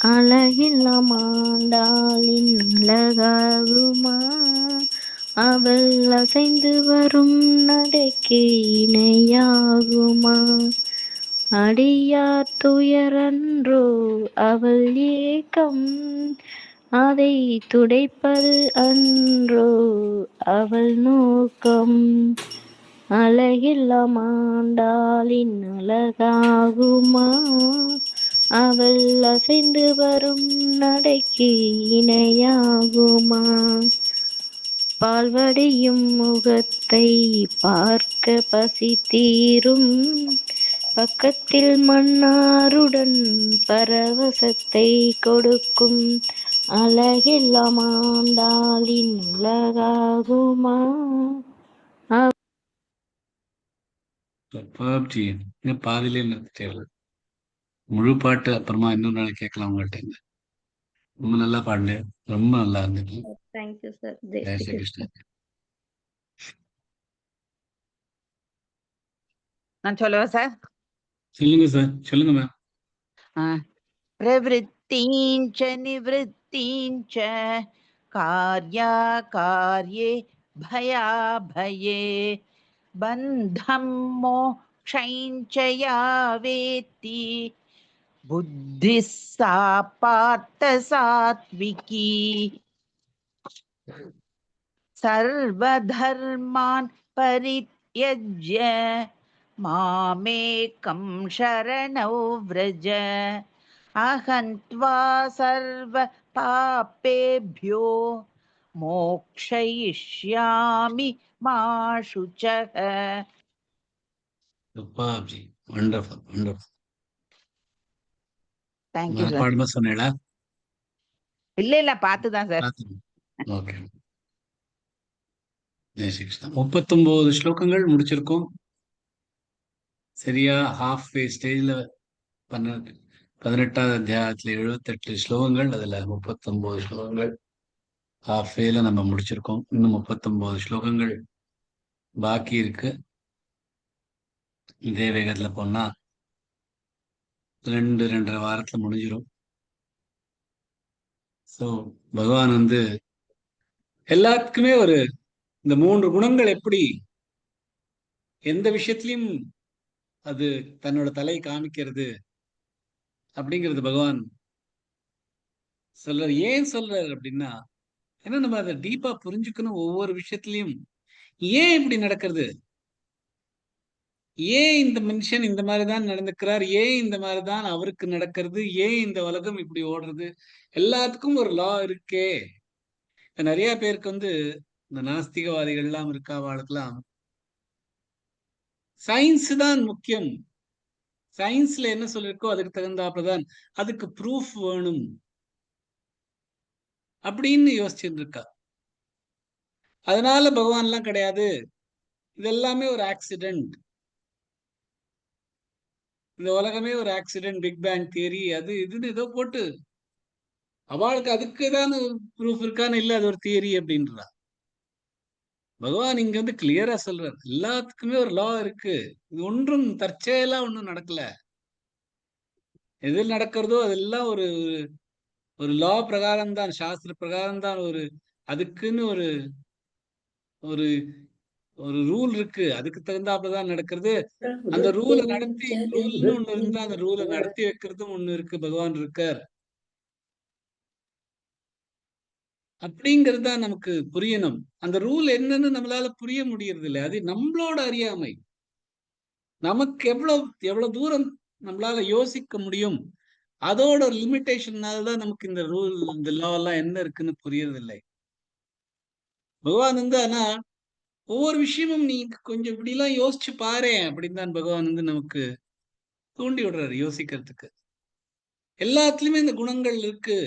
அழகில்லா மாண்டாளின் அழகாகுமா, அவள் அசைந்து வரும் நடைக்கு இணையாகுமா? அடியார் துயரன்றோ அவள் ஏக்கம், அதை துடைப்பது அன்றோ அவள் நோக்கம்? அழகில்லா மாண்டாளின் அழகாகுமா, அவள் அசைந்து வரும் நடைக்கு இணையாகுமா? பால்வடியும் முகத்தை பார்க்க பசி தீரும், பக்கத்தில் மன்னாருடன் பரவசத்தை கொடுக்கும். அழகில்லா மாண்டாளின் அழகாகுமா? பாதிலே நிறுத்திட்டே. முழு பாட்டு அப்புறமா இன்னொரு நாள் கேட்கலாம் உங்கள்கிட்ட. ரொம்ப நல்லா பாடுங்க, ரொம்ப நல்லா இருந்துச்சு. Thank you sir. ஜெய் ஸ்ரீ கிருஷ்ணன். நான் சொல்லவா சார்? சொல்லுங்க சார், சொல்லுங்க மேம். பிரவృత్తீஞ்ச நிவృత్తீஞ்ச கார்யா கார்யே பயாபயே பந்தம் மோக்ஷைஞ்ச யா வேத்தி புத்திः सा பார்த்த சாத்விகி சர்வதர்மான் பரித்யஜ்ய மாமேகம் சரணௌ வ்ரஜ அஹம் த்வா சர்வ பாபேப்யோ மோக்ஷயிஷ்யாமி மா சுச்சக. சூப்பர்ஜி, வண்டர்ஃபுல் வண்டர்ஃபுல். Thank you sir. பாடுமா சொன்னேடா? இல்ல பார்த்துதான் சார். ஓகே. ஜெய் ஸ்ரீ கிருஷ்ணா. 39 ஸ்லோகங்கள் முடிச்சிருக்கோம். சரியா ஹாஃப் ஸ்டேஜ்ல 18வது அத்தியாயத்துல 78 ஸ்லோகங்கள், அதுல 39 ஸ்லோகங்கள் ஹாஃப் வேல நம்ம முடிச்சிருக்கோம். இன்னும் 39 ஸ்லோகங்கள் பாக்கி இருக்கு. இதே வேகத்துல போனா 2-2.5 வாரத்துல முடிஞ்சிடும். ஸோ பகவான் எல்லாத்துக்குமே இந்த 3 குணங்கள் எப்படி எந்த விஷயத்திலையும் அது தன்னோட தலை காமிக்கிறது அப்படிங்கிறது பகவான் சொல்றாரு. ஏன் சொல்றாரு அப்படின்னா, ஏன்னா நம்ம அதை டீப்பா புரிஞ்சுக்கணும். ஒவ்வொரு விஷயத்திலையும் ஏன் இப்படி நடக்கிறது, ஏன் இந்த மனுஷன் இந்த மாதிரிதான் நடந்துக்கிறார், ஏன் இந்த மாதிரிதான் அவருக்கு நடக்கிறது, ஏன் இந்த உலகம் இப்படி ஓடுறது, எல்லாத்துக்கும் ஒரு லா இருக்கே. நிறைய பேருக்கு இந்த நாஸ்திகவாதிகள் எல்லாம் இருக்கா, அவளுக்கெல்லாம் சயின்ஸ் தான் முக்கியம், சயின்ஸ்ல என்ன சொல்லிருக்கோ அதுக்கு தகுந்தாப்புலதான், அதுக்கு ப்ரூஃப் வேணும் அப்படின்னு யோசிச்சுட்டு இருக்கா. அதனால பகவான் எல்லாம் கிடையாது, இதெல்லாமே ஒரு ஆக்சிடென்ட், இந்த உலகமே ஒரு ஆக்சிடென்ட், பிக் பேங் தியரி அது இதுன்னு ஏதோ போட்டு அவளுக்கு அதுக்கு ஏதாவது ப்ரூஃப் இருக்கான்னு, இல்ல அது ஒரு தியரி அப்படின்றா. பகவான் இங்க கிளியரா சொல்றார், எல்லாத்துக்குமே ஒரு லா இருக்கு, இது ஒன்றும் தற்செயலா ஒன்றும் நடக்கல, எதில் நடக்கிறதோ அதெல்லாம் ஒரு ஒரு லா பிரகாரம் தான், சாஸ்திர பிரகாரம் தான், அதுக்குன்னு ஒரு ஒரு ஒரு ரூல் இருக்கு, அதுக்கு தகுந்தாப்புலதான் நடக்கிறது. அந்த ரூலை ரூல்னு ஒண்ணு இருந்தா அந்த ரூலை நடத்தி வைக்கிறதும் ஒண்ணு இருக்கு, பகவான் இருக்கார் அப்படிங்கிறது தான் நமக்கு புரியணும். அந்த ரூல் என்னன்னு நம்மளால புரிய முடியறது இல்லை, அது நம்மளோட அறியாமை. நமக்கு எவ்வளவு தூரம் நம்மளால யோசிக்க முடியும், அதோட ஒரு லிமிட்டேஷன்னாலதான் நமக்கு இந்த ரூல் இந்த லா எல்லாம் என்ன இருக்குன்னு புரியறது இல்லை. பகவான் ஆனா ஒவ்வொரு விஷயமும் நீ கொஞ்சம் இப்படி எல்லாம் யோசிச்சு பாரு அப்படின்னு தான் பகவான் நமக்கு தூண்டி விடுறாரு யோசிக்கிறதுக்கு. எல்லாத்துலயுமே இந்த குணங்கள் இருக்கு,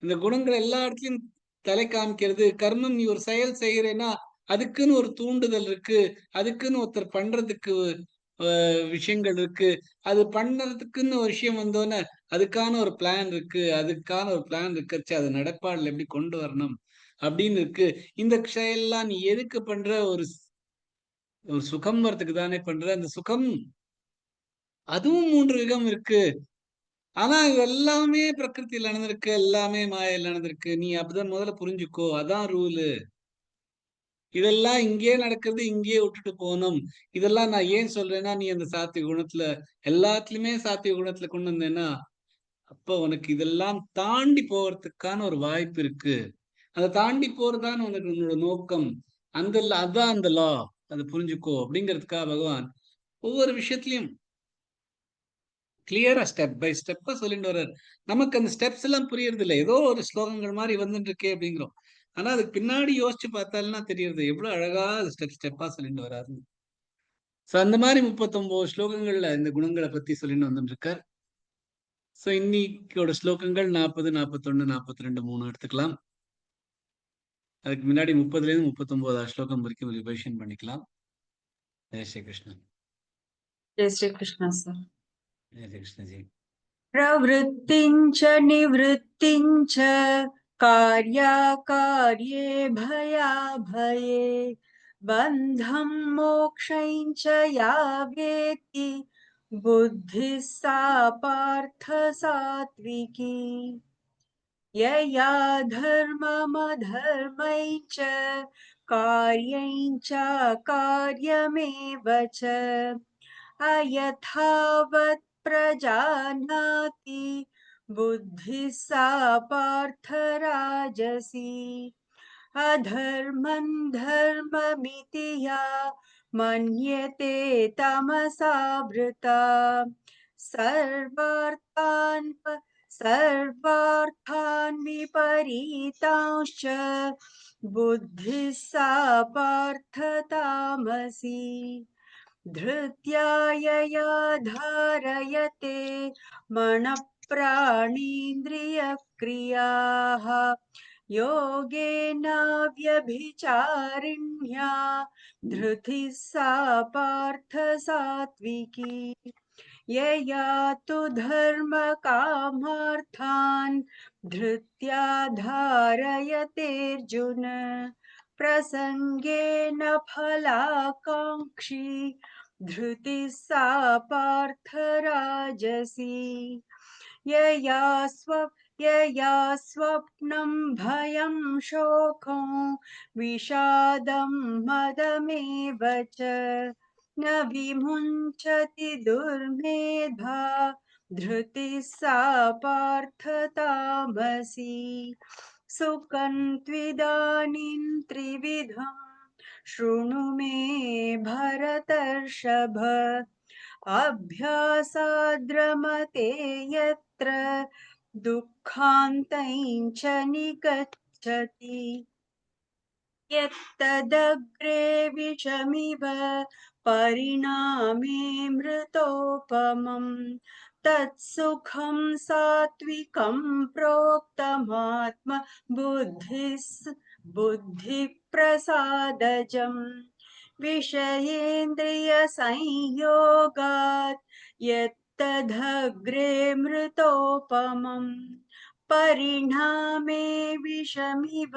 இந்த குணங்கள் எல்லா இடத்துலயும் தலை காமிக்கிறது. கர்மம், நீ ஒரு செயல் செய்யறேன்னா அதுக்குன்னு ஒரு தூண்டுதல் இருக்கு, அதுக்குன்னு ஒருத்தர் பண்றதுக்கு விஷயங்கள் இருக்கு, அது பண்ணறதுக்குன்னு ஒரு விஷயம் வந்தோன்னே அதுக்கான ஒரு பிளான் இருக்கு, அதுக்கான ஒரு பிளான் இருக்கச்சு அது நடப்பாடுல எப்படி கொண்டு வரணும் அப்படின்னு இருக்கு. இந்த செயல்லாம் நீ எதுக்கு பண்ற, ஒரு சுகம் வரத்துக்கு தானே பண்ற. அந்த சுகம் அதுவும் 3 விதம் இருக்கு, ஆனா இது எல்லாமே பிரகிருதியில் நடந்திருக்கு, எல்லாமே மாயையில் நடந்திருக்கு. நீ அப்படிதான் முதல்ல புரிஞ்சுக்கோ. அதான் ரூலு. இதெல்லாம் இங்கேயே நடக்குது, இங்கேயே விட்டுட்டு போகணும். இதெல்லாம் நான் ஏன் சொல்றேன்னா, நீ அந்த சாத்விக குணத்துல எல்லாத்துலயுமே சாத்விக குணத்துல கொண்டு வந்தேன்னா, அப்ப உனக்கு இதெல்லாம் தாண்டி போறதுக்கான ஒரு வாய்ப்பு இருக்கு. அதை தாண்டி போறதுதான் உனக்கு உன்னோட நோக்கம். அதான் அந்த லா. அதை புரிஞ்சுக்கோ அப்படிங்கிறதுக்காக பகவான் ஒவ்வொரு விஷயத்திலையும் கிளியரா ஸ்டெப் பை ஸ்டெப்பா சொல்லிட்டு வர்றாரு. நமக்கு அந்த ஸ்டெப்ஸ் எல்லாம் புரியறது இல்லை. ஏதோ ஒரு ஸ்லோகங்கள் மாதிரி வந்துட்டு இருக்கே அப்படிங்கிறோம். ஆனா அதுக்கு பின்னாடி யோசிச்சு பார்த்தாலும் தெரியுது எவ்வளவு அழகா ஸ்டெப் ஸ்டெப்பா சொல்லிட்டு வர்றாரு. சோ அந்த மாதிரி 39 ஸ்லோகங்கள்ல இந்த குணங்களை பத்தி சொல்லிட்டு வந்துட்டு இருக்கார். சோ இன்னைக்கோட ஸ்லோகங்கள் 40, 41, 42 3 எடுத்துக்கலாம். அதுக்கு முன்னாடி 30ல இருந்து 39 ஸ்லோகம் வரைக்கும் ரிவைஷன் பண்ணிக்கலாம். ஜெய் ஸ்ரீ கிருஷ்ணன். जय श्री कृष्ण सर। ஜெய் ஸ்ரீ கிருஷ்ணஜி. प्रवृत्तिञ्च निवृत्तिञ्च कार्याकार्ये भयाभये बन्धं मोक्षञ्च या वेत्ति बुद्धिः सा पार्थ सात्विकी यया धर्ममधर्मञ्च कार्यञ्च कार्यमेव च अयथावत् प्रजानाति बुद्धिः सा पार्थ राजसी अधर्मं धर्ममिति या मन्यते तमसावृता सर्वार्थान् विपरीतांश्च बुद्धिः सा पार्थ तामसी धृत्यायया धारयते मनःप्राणेन्द्रियक्रियाः योगेनाव्यभिचारिण्या धृतिः सा पार्थ सात्विकी यया तु धर्मकामार्थान् धृत्या धारयतेऽर्जुन प्रसङ्गेन फलाकाङ्क्षी धृतिः सा पार्थ राजसी यया स्वप्नं भयं शोकं विषादं मदमेव च न विमुञ्चति दुर्मेधा धृतिः सा पार्थ तामसी सुखं त्विदानीं त्रिविधं शृणु मे भरतर्षभ अभ्यासाद्रमते यत्र दुःखान्तञ्च निगच्छति यत्तदग्रे विषमिव परिणामे मृतोपमम् तत्सुखं सात्विकं प्रोक्तमात्म बुद्धिप्रसादजम् विषयेन्द्रियसंयोगात् यत्तदग्रे मृतोपमम् परिणामे विषमिव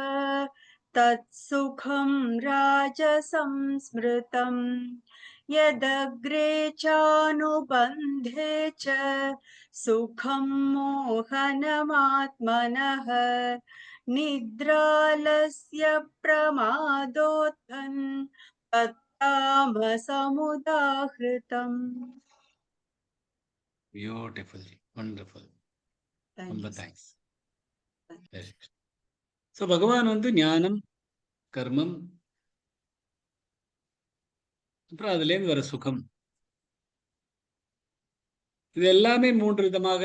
तत्सुखं राजसं स्मृतम् यदग्रे चानुबन्धे च सुखं मोहनमात्मनः निद्रालस्य प्रमादोत्थं तत्तामसमुदाहृतम् பியூட்டிஃபுல், வண்டர்ஃபுல். ரொம்ப தேங்க்ஸ். ஸோ பகவான் ஞானம், கர்மம், அப்புறம் அதுலேருந்து வர சுகம், இது எல்லாமே 3 விதமாக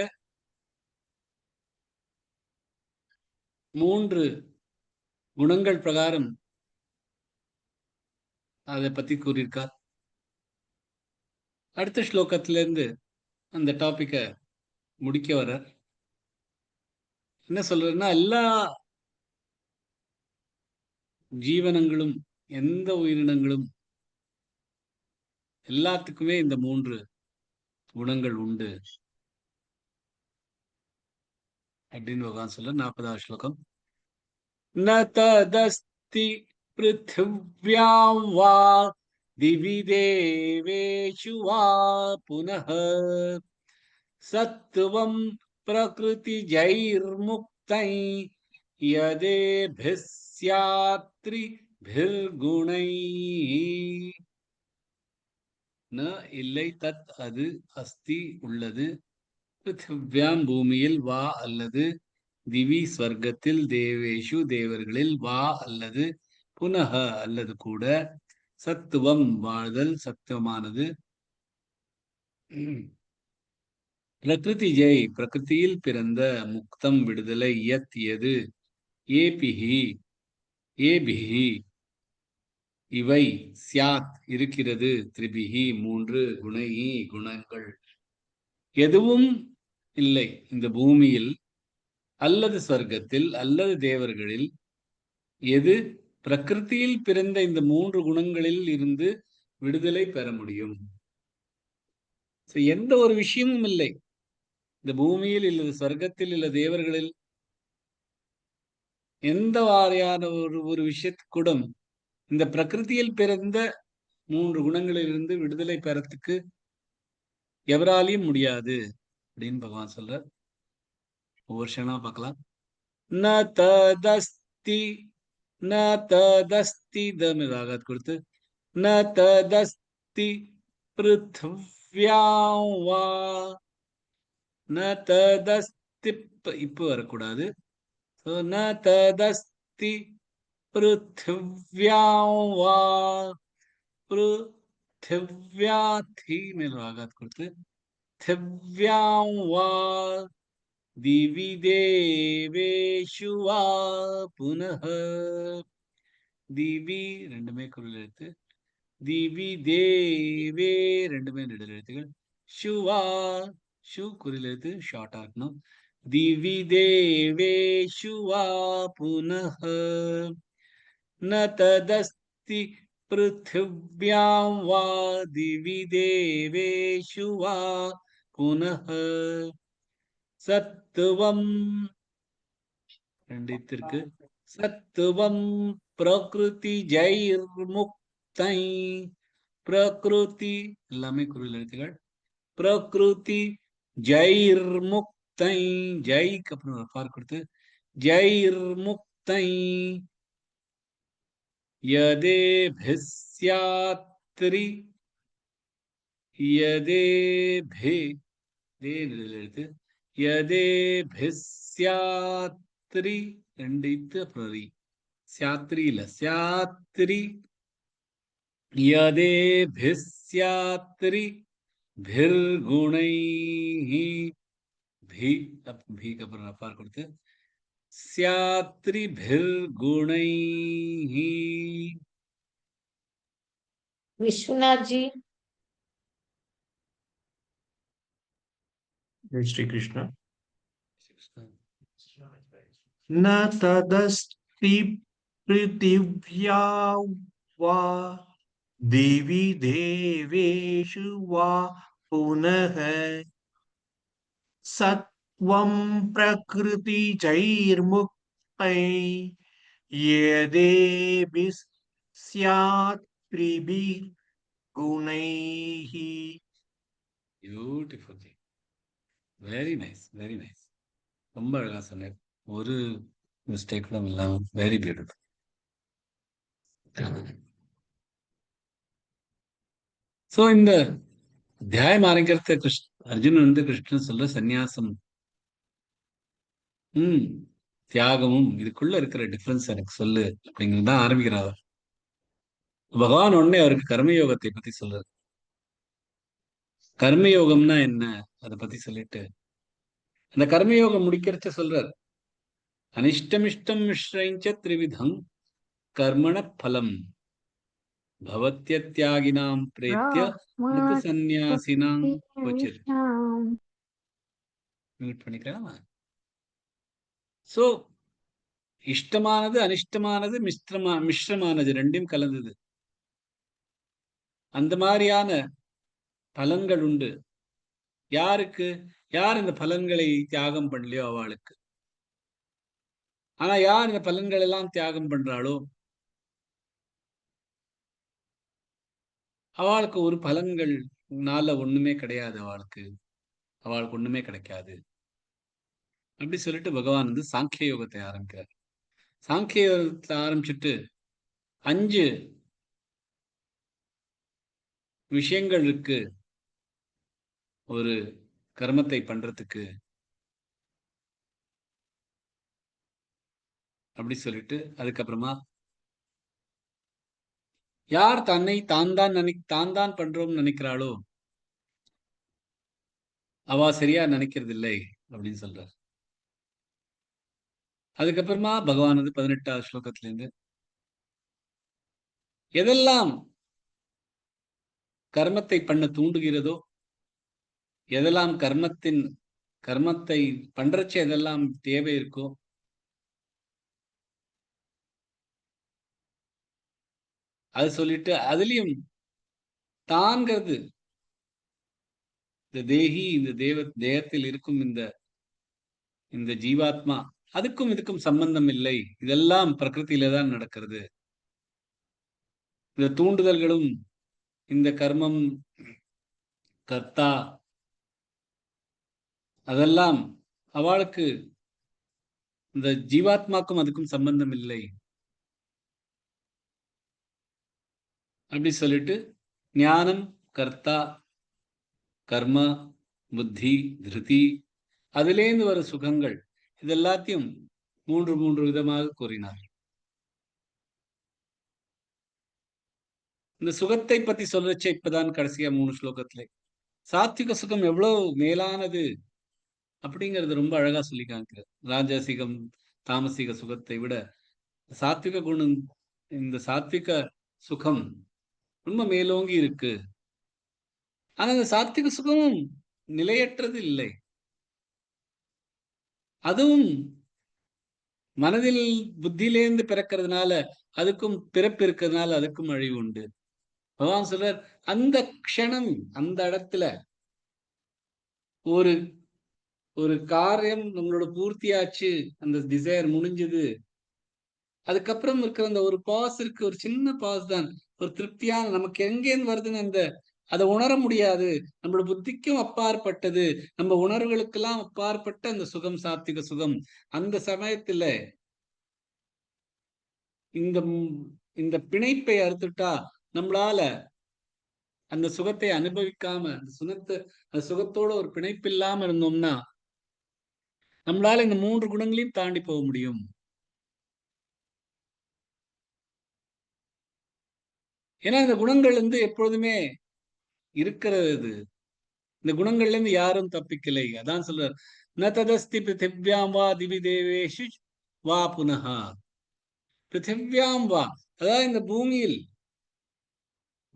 3 குணங்கள் பிரகாரம் அதை பத்தி கூறியிருக்கார். அடுத்த ஸ்லோகத்திலிருந்து அந்த டாபிக்க முடிக்க வர்றார். என்ன சொல்றதுன்னா, எல்லா ஜீவனங்களும், எந்த உயிரினங்களும், எல்லாத்துக்குமே இந்த 3 குணங்கள் உண்டு அப்படின்னு பகவான் சொல்ல. 40வது ஸ்லோகம். ந ததஸ்தி பிருத்திவ்யாம் வா திவி தேவேஷு வா புனः சத்துவம் பிரகிருதிஜைர்முக்தை யதேபிஸ் ஸ்யாத்ரிபிர்குணைः ந இல்லை தத் அது அஸ்தி உள்ளது பிருத்திவ்யாம் பூமியில் வா அல்லது திவி ஸ்வர்க்கத்தில் தேவேஷு தேவர்களில் வா அல்லது புனக அல்லது கூட சத்துவம் வாழ்தல் சத்துவமானது பிரகிருதி ஜெய் பிரகிருதியில் பிறந்த முக்தம் விடுதலை யத் எது ஏபிஹி ஏபிஹி இவை சியாத் இருக்கிறது திரிபிஹி மூன்று குணைஹி குணங்கள் எதுவும் இல்லை இந்த பூமியில் அல்லது ஸ்வர்க்கத்தில் அல்லது தேவர்களில் எது பிரகிருதியில் பிறந்த இந்த மூன்று குணங்களில் இருந்து விடுதலை பெற முடியும். எந்த ஒரு விஷயமும் இல்லை இந்த பூமியில் இல்லது ஸ்வர்க்கத்தில் இல்ல தேவர்களில் எந்த வாரியான ஒரு விஷயத்துக்கூட இந்த பிரகிருதியில் பிறந்த மூன்று குணங்களிலிருந்து விடுதலை பெறத்துக்கு எவராலையும் முடியாது அப்படின்னு பகவான் சொல்றார். ஒவ்வொரு க்ஷணமா பார்க்கலாம். ந ததஸ்தி ந ததஸ்தி ராகாத் கொடுத்து ந ததஸ்தி பிருத்வ்யாம் வா ந ததஸ்தி இப்ப வரக்கூடாது. ந ததஸ்தி பிருத்வ்யாம் வா பிருத்வ்யாதி ராகாத் கொடுத்து திவ்யாம் வா திவி தேவேஷு வா புனஹ திவி ரெண்டுமே குரல் எழுத்து திவி தேவே ரெண்டுமே நெடில் எழுத்துகள் ஷுவா ஷு குரல் எழுத்து ஷார்ட் ஆக்கணும். திவி தேவேஷு வா புனஹ ந ததஸ்தி பிருத்திவ்யாம் வா திவி தேவேஷு வா புனஹ சத்துவம் ரெண்டித்திற்கு சத்துவம் பிரகிருதி ஜைர்முக்தை பிரகிருதி எல்லாமே குரல் எழுத்துகள் பிரகிருதி ஜைர்முக்தை ஜைக்கு அப்புறம் ரஃபார் கொடுத்து ஜைர்முக்தை யதேபிஸ்யாத்ரி யதேபி தே எழுத்து யதேபிஸ்யாத்ரி ரெண்டித்து அப்புறம் ரி ஸ்யாத்ரி இல்ல ஸ்யாத்ரி யதேபிஸ்யாத்ரி பிர்குணைஹி பீக்கு அப்புறம் ரஃபார் கொடுத்து ஸ்யாத்ரி பிர்குணைஹி. विश्वनाथ जी जय श्री कृष्ण। न तदस्ति पृथिव्या वा देवी देवेषु वा पुनः सत्वं प्रकृतिजैर्मुक्तै यदेभिः स्यात् त्रिभिर्गुणैः। Beautiful. Very nice very nice. ரொம்ப அழகா சொன்னேன். ஒரு மிஸ்டேக்கும் இல்லாம வெரி பியூட்டிஃபுல். சோ இந்த அத்தியாயம் ஆரம்பிக்கிறத அர்ஜுனன் கிருஷ்ணன் சொல்ற சந்நியாசம் தியாகமும் இதுக்குள்ள இருக்கிற டிஃபரன்ஸ் எனக்கு சொல்லு அப்படிங்கிறது தான் ஆரம்பிக்கிறார். பகவான் உடனே அவருக்கு கர்மயோகத்தை பத்தி சொல்றாரு. கர்மயோகம்னா என்ன அதை பத்தி சொல்லிட்டு அந்த கர்மயோகம் முடிக்கிறச்ச சொல்றார் அனிஷ்டமிஷ்டம் மிஸ்ரைஞ்ச த்ரிவிதம் கர்மண பலம் பவத்யத்யாகினாம் பிரேத்ய சந்நியாசினாம் கொச்சித். மியூட் பண்ணிக்கலாமா? சோ இஷ்டமானது அனிஷ்டமானது மிஸ்ரமானது ரெண்டையும் கலந்தது. அந்த மாதிரியான பலன்கள் உண்டு. யாருக்கு? யார் இந்த பலன்களை தியாகம் பண்ணலையோ அவளுக்கு. ஆனா யார் இந்த பலன்கள் எல்லாம் தியாகம் பண்றாளோ அவளுக்கு ஒரு பலன்கள்னால ஒண்ணுமே கிடையாது. அவளுக்கு அவளுக்கு ஒண்ணுமே கிடைக்காது. அப்படி சொல்லிட்டு பகவான் வந்து சாங்கிய யோகத்தை ஆரம்பிக்கிறார். சாங்கிய யோகத்தை ஆரம்பிச்சுட்டு 5 விஷயங்கள் இருக்கு ஒரு கர்மத்தை பண்றதுக்கு அப்படி சொல்லிட்டு, அதுக்கப்புறமா யார் தன்னை தான் தான் பண்றோம்னு நினைக்கிறாளோ அவ சரியா நினைக்கிறது இல்லை அப்படின்னு சொல்றார். அதுக்கப்புறமா பகவான் வந்து 18வது ஸ்லோகத்துல இருந்து எதெல்லாம் கர்மத்தை பண்ண தூண்டுகிறதோ, எதெல்லாம் கர்மத்தை பண்றச்ச எதெல்லாம் தேவை இருக்கோ அது சொல்லிட்டு, அதுலயும் தான்கிறது இந்த தேகி, இந்த தேகத்தில் இருக்கும் இந்த ஜீவாத்மா, அதுக்கும் இதுக்கும் சம்பந்தம் இல்லை. இதெல்லாம் பிரகிருதியில தான் நடக்கிறது. இந்த தூண்டுதல்களும் இந்த கர்மம், கர்த்தா, அதெல்லாம் அவளுக்கு இந்த ஜீவாத்மாக்கும் அதுக்கும் சம்பந்தம் இல்லை அப்படி சொல்லிட்டு, ஞானம், கர்த்தா, கர்ம, புத்தி, திருதி, அதிலேந்து வர சுகங்கள், இதெல்லாத்தையும் 3 விதமாக கூறினார். இந்த சுகத்தை பத்தி சொல்றச்ச இப்பதான் கடைசியா 3 ஸ்லோகத்திலே சாத்விக சுகம் எவ்வளவு மேலானது அப்படிங்கறது ரொம்ப அழகா சொல்லி காமிக்கிறார். ராஜசிகம், தாமசிக சுகத்தை விட சாத்விக குணம், இந்த சாத்விக சுகம் ரொம்ப மேலோங்கி இருக்கு. ஆனா அந்த சாத்விக சுகமும் நிலையற்றது இல்லை. அதுவும் மனதில் புத்தியிலேந்து பிறக்கிறதுனால, அதுக்கும் பிறப்பு இருக்கிறதுனால அதுக்கும் அழிவு உண்டு. பகவான் சொல்றார், அந்த க்ஷணம், அந்த இடத்துல ஒரு ஒரு காரியம் நம்மளோட பூர்த்தியாச்சு, அந்த டிசைர் முடிஞ்சது, அதுக்கப்புறம் இருக்கிற அந்த ஒரு பாஸ் இருக்கு, ஒரு சின்ன பாஸ் தான், ஒரு திருப்தியான, நமக்கு எங்கேருந்து வருதுன்னு அதை உணர முடியாது, நம்மளோட புத்திக்கும் அப்பாற்பட்டது, நம்ம உணர்வுகளுக்கெல்லாம் அப்பாற்பட்ட அந்த சுகம், சாத்விக சுகம். அந்த சமயத்துல இந்த பிணைப்பை அறுத்துட்டா நம்மளால அந்த சுகத்தை அனுபவிக்காம, அந்த சுகத்தோட ஒரு பிணைப்பு இல்லாம இருந்தோம்னா நம்மளால இந்த 3 குணங்களையும் தாண்டி போக முடியும். ஏன்னா இந்த குணங்கள் வந்து எப்பொழுதுமே இருக்கிறது. இந்த குணங்கள்ல இருந்து யாரும் தப்பிக்கலை. அதான் சொல்றார், ந ததஸ்தி பிருத்திவ்யாம் வா திவி தேவேஷு வா புனஹா. பிருத்திவ்யாம் வா, அதாவது இந்த பூமியில்,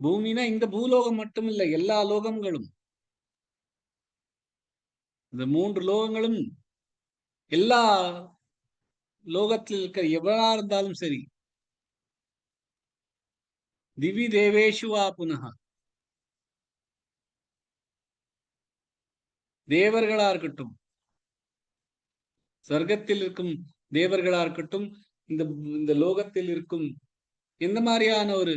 பூமினா இந்த பூலோகம் மட்டும் இல்லை, எல்லா லோகங்களும், இந்த 3 லோகங்களும், எல்லா லோகத்தில் இருக்கிற எவரா இருந்தாலும் சரி, திவி தேவேஷு வா புனஹா, தேவர்களா இருக்கட்டும், சொர்க்கத்தில் இருக்கும் தேவர்களா இருக்கட்டும், இந்த இந்த லோகத்தில் இருக்கும் எந்த மாதிரியான ஒரு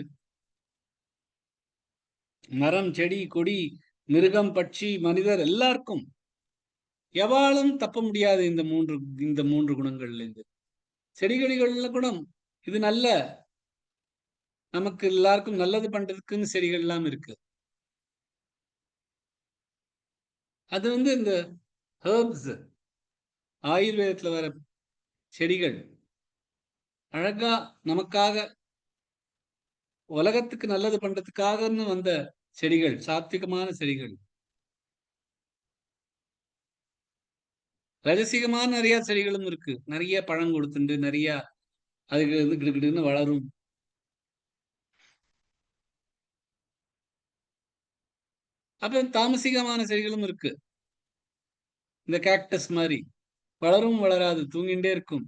மரம், செடி, கொடி, மிருகம், பட்சி, மனிதர் எல்லாருக்கும் எவாளும் தப்ப முடியாது இந்த மூன்று குணங்கள்ல இருந்து. செடிகளிகள்ல குணம் இது நல்ல, நமக்கு எல்லாருக்கும் நல்லது பண்றதுக்குன்னு செடிகள் எல்லாம் இருக்கு. அது வந்து இந்த ஹெர்ப்ஸ், ஆயுர்வேதத்துல வர செடிகள், அழகா நமக்காக உலகத்துக்கு நல்லது பண்றதுக்காகன்னு வந்த செடிகள், சாத்விகமான செடிகள். ரகசியமான நிறைய செடிகளும் இருக்கு, நிறைய பழம் கொடுத்துண்டு, நிறைய அதுக்கு வந்து கிடுகிடுன்னு வளரும். அப்புறம் தாமசிகமான செடிகளும் இருக்கு, இந்த கேக்டஸ் மாதிரி வளரும் வளராது, தூங்கிண்டே இருக்கும்.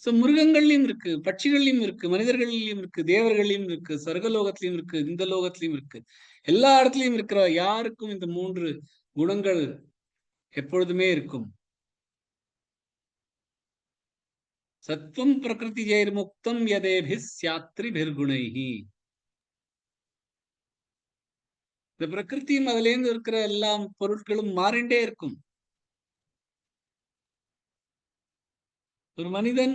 சோ மிருகங்கள்லயும் இருக்கு, பட்சிகள்லயும் இருக்கு, மனிதர்கள்லயும் இருக்கு, தேவர்கள்லயும் இருக்கு, சொர்க்கலோகத்திலயும் இருக்கு, இந்த லோகத்திலயும் இருக்கு. எல்லா இடத்துலயும் இருக்கிற யாருக்கும் இந்த 3 குணங்கள் எப்பொழுதுமே இருக்கும். சத்வம் பிரகிருதி ஜெயர்முக்தம் யதேபிஸ் சாத்ரிபிர்குணைஹி. இந்த பிரகிருதியும் அதுல இருந்து இருக்கிற எல்லா பொருட்களும் மாறிண்டே இருக்கும். ஒரு மனிதன்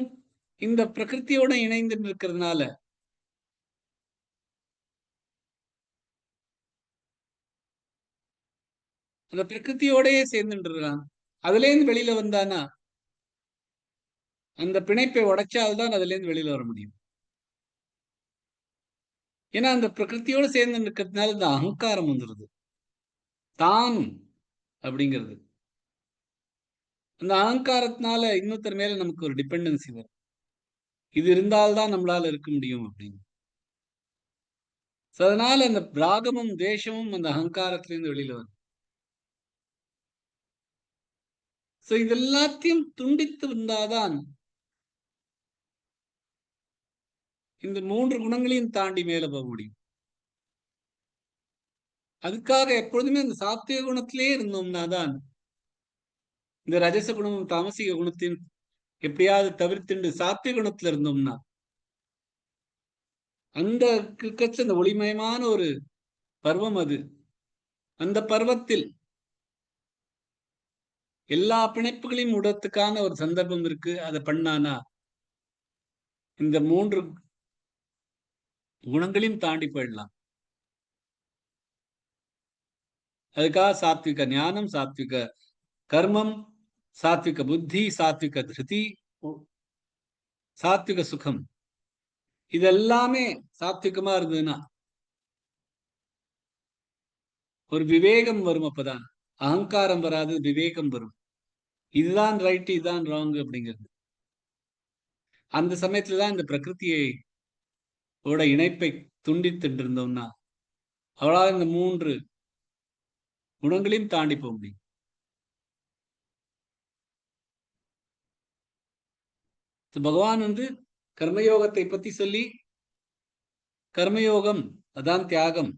இந்த பிரகிருதியோட இணைந்து இருக்கிறதுனால அந்த பிரகிருதியோடயே சேர்ந்துட்டு இருக்கான். அதுல இருந்து வெளியில வந்தானா அந்த பிணைப்பை உடைச்சால்தான் அதுல இருந்து வெளியில வர முடியும். ஏன்னா அந்த பிரகிருதியோட சேர்ந்து இருக்கிறதுனால இந்த அகங்காரம் வந்துருது, தான் அப்படிங்கிறது. அந்த அகங்காரத்தினால இன்னொருத்தர் மேல நமக்கு ஒரு டிபெண்டன்சி வரும். இது இருந்தால்தான் நம்மளால இருக்க முடியும் அப்படின்னு. அதனால அந்த ராகமும் தேசமும் அந்த அகங்காரத்திலிருந்து வெளியில வரும். இது எல்லாத்தையும் துண்டித்து வந்தாதான் இந்த 3 குணங்களையும் தாண்டி மேல போக முடியும். அதுக்காக எப்பொழுதுமே அந்த சாத்விக குணத்திலே இருந்தோம்னா தான் இந்த ரஜச குணமும் தாமசிக குணத்தையும் எப்படியாவது தவிர்த்துண்டு சாத்விக குணத்துல இருந்தோம்னா அந்த அந்த ஒளிமயமான ஒரு பருவம் அது. அந்த பருவத்தில் எல்லா பிணைப்புகளையும் உடத்துக்கான ஒரு சந்தர்ப்பம் இருக்கு. அதை பண்ணானா இந்த 3 குணங்களையும் தாண்டி போயிடலாம். அதுக்காக சாத்விக ஞானம், சாத்விக கர்மம், சாத்விக புத்தி, சாத்விக திருதி, சாத்விக சுகம், இதெல்லாமே சாத்விகமா இருந்ததுன்னா ஒரு விவேகம் வரும். அப்பதான் அகங்காரம் வராது, விவேகம் வரும். இதுதான் ரைட், இதுதான் ராங் அப்படிங்கிறது. அந்த சமயத்துலதான் இந்த பிரகிருதியை ஓட இணைப்பை துண்டித்துட்டு இருந்தோம்னா அவளால் இந்த 3 குணங்களையும் தாண்டி போக முடியும். பகவான் கர்மயோகத்தை பத்தி சொல்லி, கர்மயோகம் அதான் தியாகம்,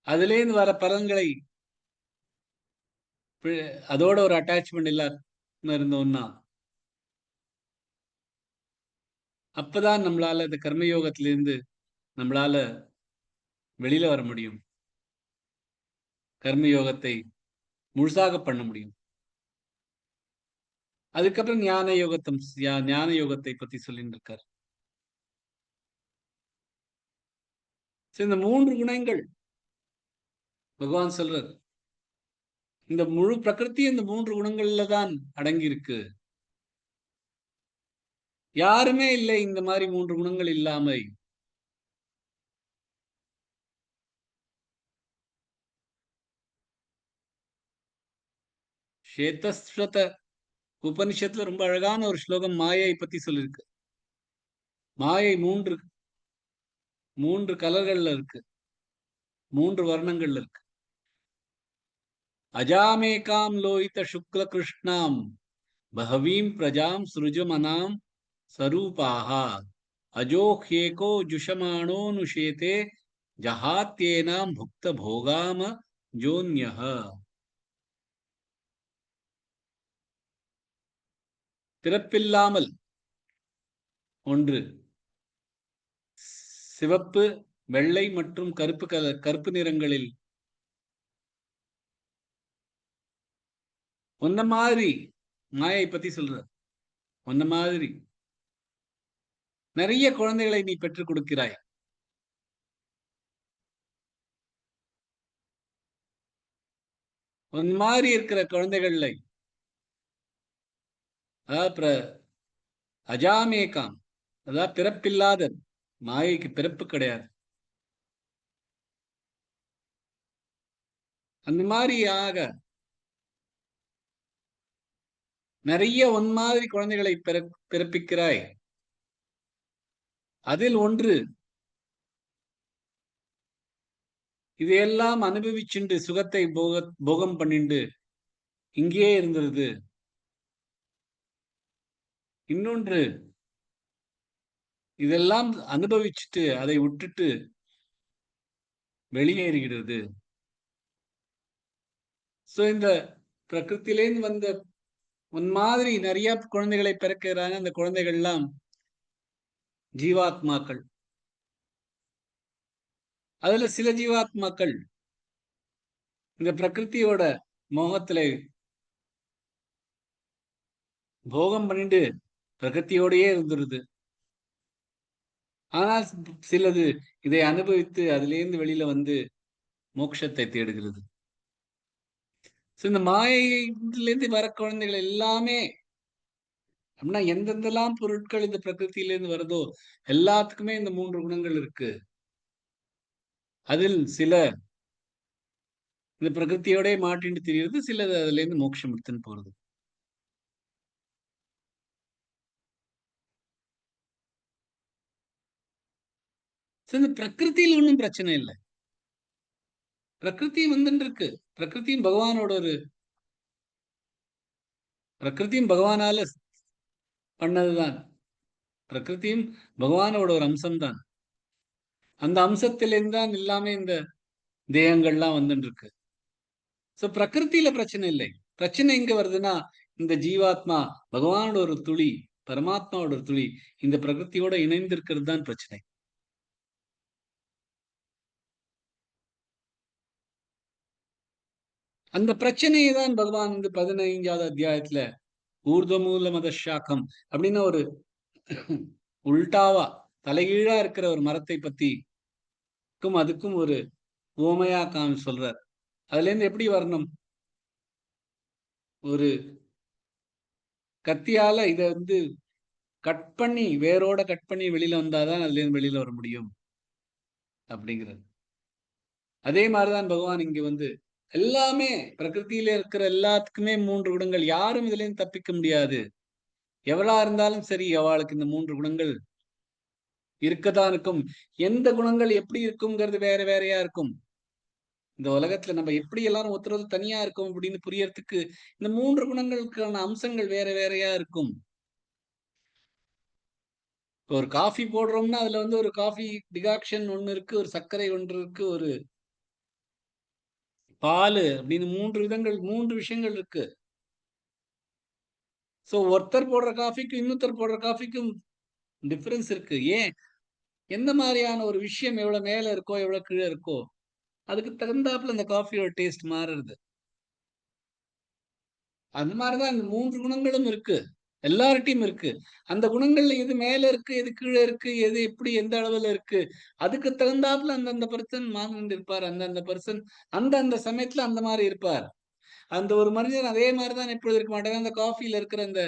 அதுலேருந்து வர பலன்களை அதோட ஒரு அட்டாச்மெண்ட் இல்லாம இருந்தோம்னா அப்பதான் நம்மளால இந்த கர்மயோகத்திலிருந்து நம்மளால வெளியில வர முடியும். கர்மயோகத்தை முழுசாக பண்ண முடியும். அதுக்கப்புறம் ஞான யோகத்தை பத்தி சொல்லிட்டு இருக்காரு. இந்த 3 குணங்கள் பகவான் சொல்றார். இந்த முழு பிரகிருதி இந்த 3 குணங்கள்ல தான் அடங்கி இருக்கு. யாருமே இல்லை இந்த மாதிரி 3 குணங்கள் இல்லாம. ஸ்வேதஸ்வத உபனிஷத்துல ரொம்ப அழகான ஒரு ஸ்லோகம் மாயை பத்தி சொல்லிருக்கு. மாயை 3 கலர்கள்ல இருக்கு, 3 வர்ணங்கள்ல இருக்கு. அஜாமேகாம் லோஹித சுக்ல கிருஷ்ணாம் பஹவீம் பிரஜாம் சுருஜமனாம் சரூபாஹா அஜோஹ்யேகோ ஜுஷமானோனுஷேதே ஜஹாத்யேனாம் புக்த போகாம ஜோன்யஹ. பிறப்பில்லாமல் ஒன்று, சிவப்பு, வெள்ளை மற்றும் கருப்பு நிறங்களில் ஒன்ன மாதிரி மாயை பத்தி சொல்ற. ஒன்ன மாதிரி நிறைய குழந்தைகளை நீ பெற்றுக் கொடுக்கிறாய். ஒன் மாதிரி இருக்கிற குழந்தைகளை அஜாமேகாம், அதாவது பிறப்பில்லாத, மாயைக்கு பிறப்பு கிடையாது. அந்த மாதிரியாக நிறைய ஒன் மாதிரி குழந்தைகளை பிறப்பிக்கிறாய். அதில் ஒன்று இதையெல்லாம் அனுபவிச்சுண்டு சுகத்தை போகம் பண்ணிண்டு இங்கே இருந்தது. இன்னொன்று இதெல்லாம் அனுபவிச்சுட்டு அதை விட்டுட்டு வெளியேறுகிறது. இந்த பிரகிருத்திலேருந்து வந்த உன் மாதிரி நிறைய குழந்தைகளை பிறக்கிறாங்க. அந்த குழந்தைகள்லாம் ஜீவாத்மாக்கள். அதுல சில ஜீவாத்மாக்கள் இந்த பிரகிருதியோட மோகத்துல போகம் பண்ணிட்டு பிரகிருதியோடயே இருந்துருது. ஆனால் சிலது இதை அனுபவித்து அதிலேருந்து வெளியில வந்து மோட்சத்தை தேடுகிறது. இந்த மாயிலிருந்து வர குழந்தைகள் எல்லாமே அப்படின்னா எந்தெந்தெல்லாம் பொருட்கள் இந்த பிரகிருத்திலிருந்து வருதோ எல்லாத்துக்குமே இந்த 3 குணங்கள் இருக்கு. அதில் சில இந்த பிரகிருத்தியோட மாட்டிட்டு தெரியுது, சிலது அதுல இருந்து மோட்சம் எடுத்துன்னு போறது. இந்த பிரகிருத்தியில் ஒன்றும் பிரச்சனை இல்லை. பிரகிருதி வந்துட்டு இருக்கு. பிரகிருத்தியும் பகவானோட பிரகிருத்தியும் பகவானால பண்ணதுதான். பிரகிருத்தியும் பகவானோட ஒரு அம்சம்தான். அந்த அம்சத்திலிருந்து தான் எல்லாமே இந்த தேகங்கள்லாம் வந்துட்டு இருக்கு. சோ பிரகிருத்தில பிரச்சனை இல்லை. பிரச்சனை எங்க வருதுன்னா இந்த ஜீவாத்மா பகவானோட ஒரு துளி, பரமாத்மாவோட ஒரு துளி இந்த பிரகிருத்தியோட இணைந்திருக்கிறது தான் பிரச்சனை. அந்த பிரச்சனையை தான் பகவான் வந்து 15வது அத்தியாயத்துல ஊர்துவமூல மதசாக்கம் அப்படின்னு ஒரு உல்டாவா தலைகீழா இருக்கிற ஒரு மரத்தை பத்தி அதுக்கும் ஒரு ஓமையா சொல்றார். அதுல இருந்து எப்படி வரணும்? ஒரு கத்தியால இத வந்து கட் பண்ணி வேரோட கட் பண்ணி வெளியில வந்தாதான் அதுல இருந்து வெளியில வர முடியும் அப்படிங்கிறது. அதே மாதிரிதான் பகவான் இங்க வந்து எல்லாமே பிரகிருத்தியில இருக்கிற எல்லாத்துக்குமே 3 குணங்கள். யாரும் இதுல இருந்து தப்பிக்க முடியாது. எவளா இருந்தாலும் சரி, அவளுக்கு இந்த 3 குணங்கள் இருக்கத்தான் இருக்கும். எந்த குணங்கள் எப்படி இருக்குங்கிறது வேற வேறையா இருக்கும். இந்த உலகத்துல நம்ம எப்படி எல்லாரும் ஒருத்தர் தனியா இருக்கும் அப்படின்னு புரியறதுக்கு இந்த 3 குணங்களுக்கான அம்சங்கள் வேற வேறையா இருக்கும். ஒரு காஃபி போடுறோம்னா அதுல வந்து ஒரு காஃபி டிகாக்ஷன் ஒண்ணு இருக்கு, ஒரு சர்க்கரை ஒன்று இருக்கு, ஒரு பால் அப்படின்னு 3 விதங்கள் 3 விஷயங்கள் இருக்கு. சோ ஒருத்தர் போடுற காஃபிக்கும் இன்னொருத்தர் போடுற காஃபிக்கும் டிஃபரன்ஸ் இருக்கு. ஏன்? எந்த மாதிரியான ஒரு விஷயம் எவ்வளவு மேல இருக்கோ எவ்வளவு கீழே இருக்கோ அதுக்கு தகுந்தாப்புல அந்த காஃபியோட டேஸ்ட் மாறுறது. அந்த மாதிரிதான் இந்த 3 குணங்களும் இருக்கு, எல்லார்ட்டையும் இருக்கு. அந்த குணங்கள்ல எது மேல இருக்கு, எது கீழே இருக்கு, எது எப்படி எந்த அளவுல இருக்கு அதுக்கு தகுந்தாப்புல அந்தந்த பர்சன் மாறிட்டு இருப்பார். அந்தந்த பர்சன் அந்த சமயத்துல அந்த மாதிரி இருப்பார். அந்த ஒரு மனிதன் அதே மாதிரிதான் எப்பொழுது இருக்க மாட்டாங்க. அந்த காஃபில இருக்கிற அந்த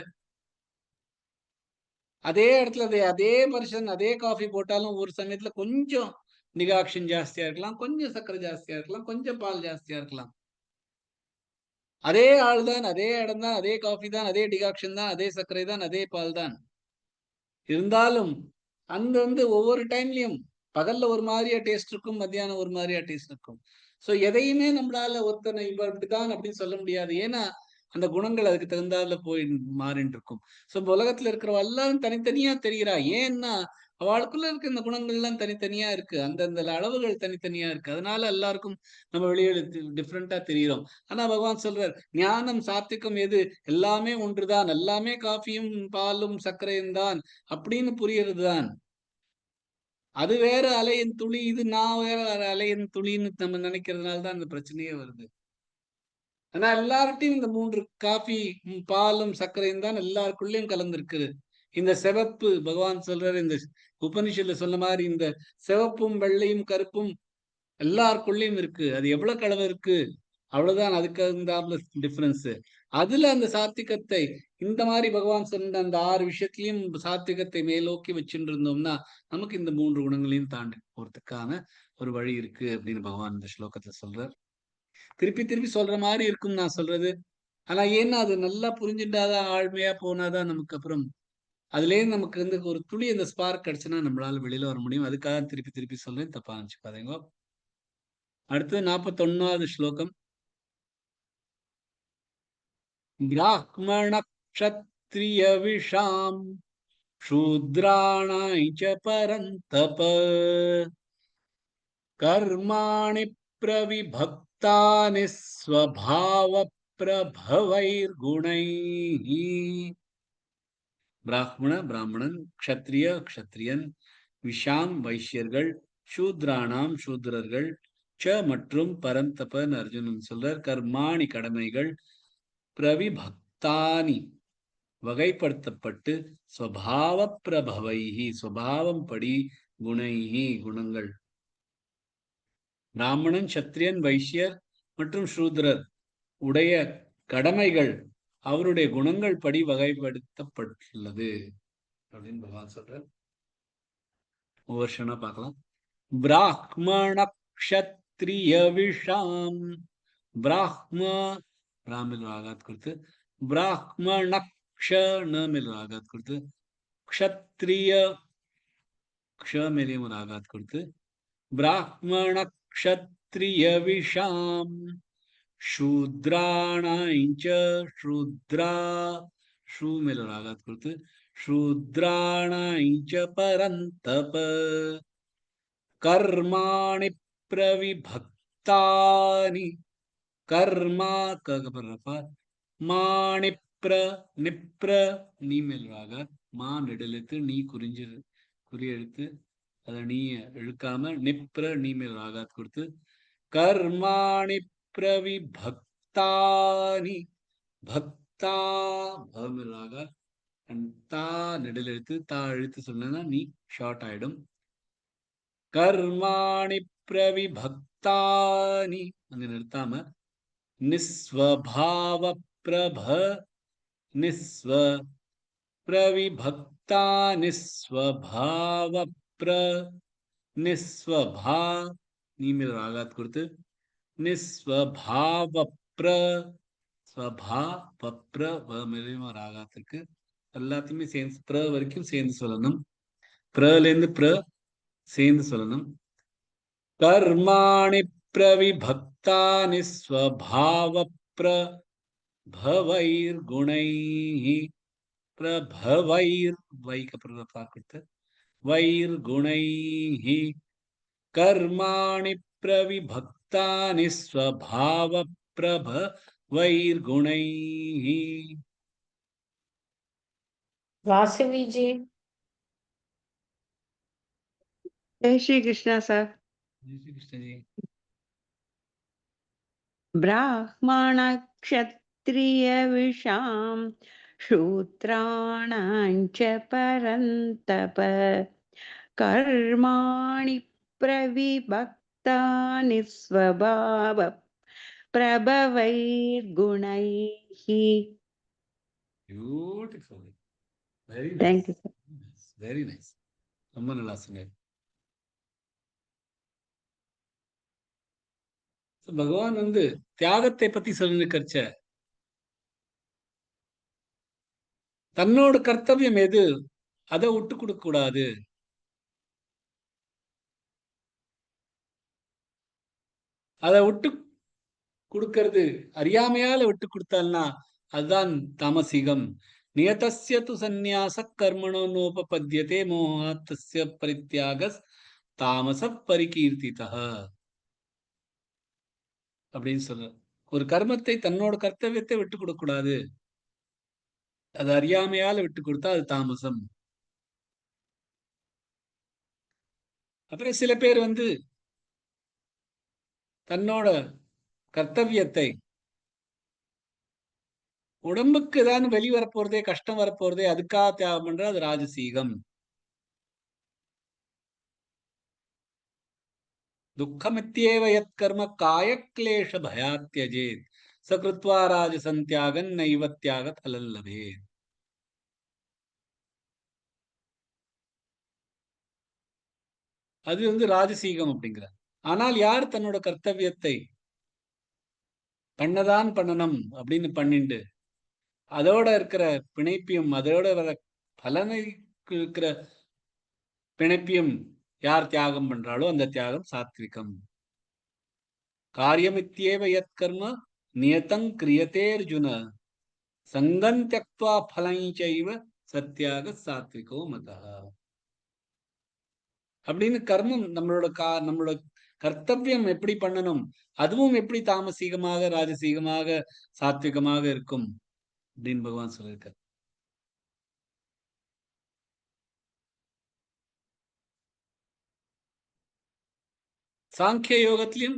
அதே இடத்துல அதே பர்சன் அதே காஃபி போட்டாலும் ஒரு சமயத்துல கொஞ்சம் டிகாக்ஷன் ஜாஸ்தியா இருக்கலாம், கொஞ்சம் சர்க்கரை ஜாஸ்தியா இருக்கலாம், கொஞ்சம் பால் ஜாஸ்தியா இருக்கலாம். அதே ஆள் தான், அதே இடம் தான், அதே காஃபி தான், அதே டிகாக்ஷன் தான், அதே சர்க்கரை தான், அதே பால் தான். இருந்தாலும் அந்த வந்து ஒவ்வொரு டைம்லயும் பகல்ல ஒரு மாதிரியா டேஸ்ட் இருக்கும், மத்தியானம் ஒரு மாதிரியா டேஸ்ட் இருக்கும். சோ எதையுமே நம்மளால ஒருத்தனை இவர் இப்படிதான் அப்படின்னு சொல்ல முடியாது. ஏன்னா அந்த குணங்கள் அதுக்கு தகுந்தால போய் மாறிட்டு இருக்கும். சோ உலகத்துல இருக்கிறவ எல்லாரும் தனித்தனியா தெரிகிறா. ஏன்னா அவளுக்குள்ள இருக்க இந்த குணங்கள் எல்லாம் தனித்தனியா இருக்கு. அந்தந்த அளவுகள் தனித்தனியா இருக்கு. அதனால எல்லாருக்கும் நம்ம வெளியே டிஃப்ரெண்டா தெரிகிறோம். ஆனா பகவான் சொல்றார், ஞானம் சாத்விகம் எது? எல்லாமே ஒன்றுதான், எல்லாமே காஃபியும் பாலும் சர்க்கரையும் தான் அப்படின்னு புரியறது தான். அது வேற அலையின் துளி, இது நான் வேற அலையின் துளின்னு நம்ம நினைக்கிறதுனால தான் இந்த பிரச்சனையே வருது. ஆனா எல்லார்ட்டையும் இந்த 3 காஃபி பாலும் சர்க்கரையும் தான் எல்லாருக்குள்ளயும் கலந்துருக்கு. இந்த சிவப்பு பகவான் சொல்றாரு, இந்த உபனிஷத்துல சொன்ன மாதிரி இந்த சிவப்பும் வெள்ளையும் கருப்பும் எல்லாருக்குள்ளயும் இருக்கு. அது எவ்வளவு கலவை இருக்கு அவ்வளவுதான், அதுக்கு அந்த டிஃபரன்ஸ். அதுல அந்த சாத்விகத்தை இந்த மாதிரி பகவான் சொன்ன அந்த 6 விஷயத்திலையும் சாத்விகத்தை மேலோக்கி வச்சுட்டு இருந்தோம்னா நமக்கு இந்த 3 குணங்களையும் தாண்டி போறதுக்கான ஒரு வழி இருக்கு அப்படின்னு பகவான் இந்த ஸ்லோகத்துல சொல்றார். திருப்பி திருப்பி சொல்ற மாதிரி இருக்கும் நான் சொல்றது. ஆனா ஏன்னா அது நல்லா புரிஞ்சுட்டாதான், ஆழ்மையா போனாதான் நமக்கு அப்புறம் அதுலேயே நமக்கு வந்து ஒரு துளி அந்த ஸ்பார்க் கிடைச்சுன்னா நம்மளால வெளியில வர முடியும். அதுக்காக திருப்பி திருப்பி சொல்றேன், தப்பா நினைச்சுக்காதீங்க. அடுத்து 41வது ஸ்லோகம். பிராஹ்மண க்ஷத்ரிய விஷாம் शूद्राणां च परन्तप कर्माणि प्रविभक्तानि स्वभाव प्रभवैर्गुणैः பிராமண பிராமணன், க்ஷத்ரிய க்ஷத்ரியன், விஷாம் வைஷ்யர்கள், சூத்ரானாம் சூத்ரர்கள், ச மற்றும் பரந்தபன் அர்ஜுனன் சொல்றார். கர்மாணி கடமைகள், பிரவிபக்தானி வகைப்படுத்தப்பட்டு, ஸ்வபாவ பிரபவைஹி ஸ்வபாவம் படி, குணைஹி குணங்கள். பிராமணன், சத்திரியன், வைஷ்யர் மற்றும் சூத்ரர் உடைய கடமைகள் அவருடைய குணங்கள் படி வகைப்படுத்தப்பட்டுள்ளது அப்படின்னு பகவான் சொல்றார். ஒவ்வொரு ஷனா பார்க்கலாம். பிராஹ்மண க்ஷத்ரிய விஷாம், பிராஹ்மா ராமில் ஆகாத் கொடுத்து, பிராஹ்மண க்ஷமில் ஆகாத் கொடுத்து, க்ஷத்ரிய க்ஷமிலையும் ஒரு ஆகாத் கொடுத்து, பிராஹ்மண க்ஷத்ரிய விஷாம், शूद्राणाञ्च शूद्रा शू मेल रागात करते, शूद्राणाञ्च परन्तप, कर्माणि प्रविभक्तानि, कर्मा माणि निप्र नी मेल रागात, मा நெடுலெழுத்து நீ குறிஞ்சு குறி எழுத்து அதை நீ எழுக்காம நிப்ர நீ மேல் ராகாத் கொடுத்து, கர்மாணி பிரவிபக்தானி, பக்தா பமிலாக தா நெடில் எழுத்து தா எழுத்து சொன்னா நீ ஷார்ட் ஆயிடும். கர்மாணி பிரவிபக்தானி அங்க நிறுத்தாம நிஸ்வபாவ பிரப நிஸ்வ பிரவிபக்தா நிஸ்வபாவ பிர நிஸ்வபா நீ மேல் ராகாத் கொடுத்து, நிஸ்வபாவ பிர ஸ்வபா பப்ர வ ராகாத்திற்கு எல்லாத்தையுமே சேர்ந்து பிர வரைக்கும் சேர்ந்து சொல்லணும். பிரலேருந்து பிர சேர்ந்து சொல்லணும். கர்மாணி பிரவிபக்தானி ஸ்வபாவ பிரபவைர் குணைஹி, பிரபவைர் வைக்க பார்க்கிறது வைர் குணைஹி, கர்மாணி பிரவிபக்தானி ஸ்வபாவ பிரபவைர் குணைஹி. वासवी जी जय श्री कृष्णा सर। कृष्ण जी. ब्राह्मण क्षत्रिय विषाम शूद्राणां च परन्तप, कर्माणि प्रविभक्तानि स्वभाव प्रभवैर्गुणैः. Beautiful. Very nice. Thank you sir. Very nice. ரொம்ப நல்லா சொன்னீங்க. பகவான் தியாகத்தை பத்தி சொல்லிருக்கச்ச தன்னோட கர்த்தவியம் எது அதை விட்டு கொடுக்க கூடாது. அதை விட்டு கொடுக்கறது அறியாமையால விட்டு கொடுத்தால்னா அதுதான் தாமசிகம். நியதஸ்ய து சந்நியாச கர்மணோ நோபபத்யதே மோகாத் தஸ்ய பரித்யாகஸ் தாமச பரிகீர்த்திதः அப்படின்னு சொல்ற. ஒரு கர்மத்தை தன்னோட கர்த்தவியத்தை விட்டு கொடுக்க கூடாது. அது அறியாமையால விட்டு கொடுத்தா அது தாமசம். அப்புறம் சில பேர் தன்னோட கர்த்தவியத்தை உடம்புக்கு தான் வெளி வரப்போறதே கஷ்டம் வரப்போறதே அதுக்காக தியாகம் பண்ற அது ராஜசீகம். துக்கமித்யேவ யத் கர்ம காய கிளேஷ பயாத் த்யஜேத் சக்ருத்வா ராஜசந்தியாகன் நைவ தியாக பலல்லபே. அது ராஜசீகம் அப்படிங்கிறார். ஆனால் யார் தன்னோட கர்த்தவியத்தை பண்ணதான் பண்ணணும் அப்படின்னு பண்ணிண்டு அதோட இருக்கிற பிணைப்பியும் அதோட வர பலனை இருக்கிற பிணைப்பியும் யார் தியாகம் பண்றாளோ அந்த தியாகம் சாத்விகம். காரியமித்யேவ யத் கர்ம நியதங் கிரியதே அர்ஜுன சங்கம் த்யக்த்வா பலஞ்சைவ சத்யாக சாத்விகோ மதः அப்படின்னு கர்மம் நம்மளோட கர்த்தவியம் எப்படி பண்ணணும் அதுவும் எப்படி தாமசீகமாக ராஜசீகமாக சாத்விகமாக இருக்கும் அப்படின்னு பகவான் சொல்லியிருக்கார். சாங்கிய யோகத்திலையும்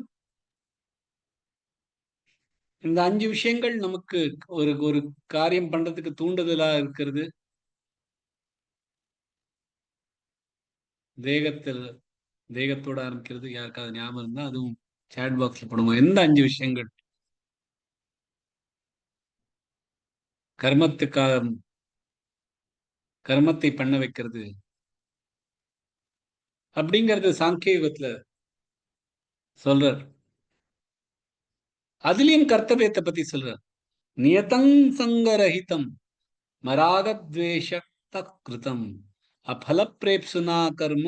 இந்த 5 விஷயங்கள் நமக்கு ஒரு ஒரு காரியம் பண்றதுக்கு தூண்டுதலா இருக்கிறது. தேகத்தோட ஆரம்பிக்கிறது. யாருக்காவது ஞாபகம் இருந்தா அதுவும் சாட் பாக்ஸ்ல போடுவோம். எந்த 5 விஷயங்கள் கர்மத்தை பண்ண வைக்கிறது அப்படிங்கறது சாங்கிய யுகத்துல சொல்றார். அதுலயும் கர்த்தவியத்தை பத்தி சொல்றார். நியதங் சங்கரஹிதம் மராகத்வேஷ கிருதம் அபல பிரேப்சுனா கர்ம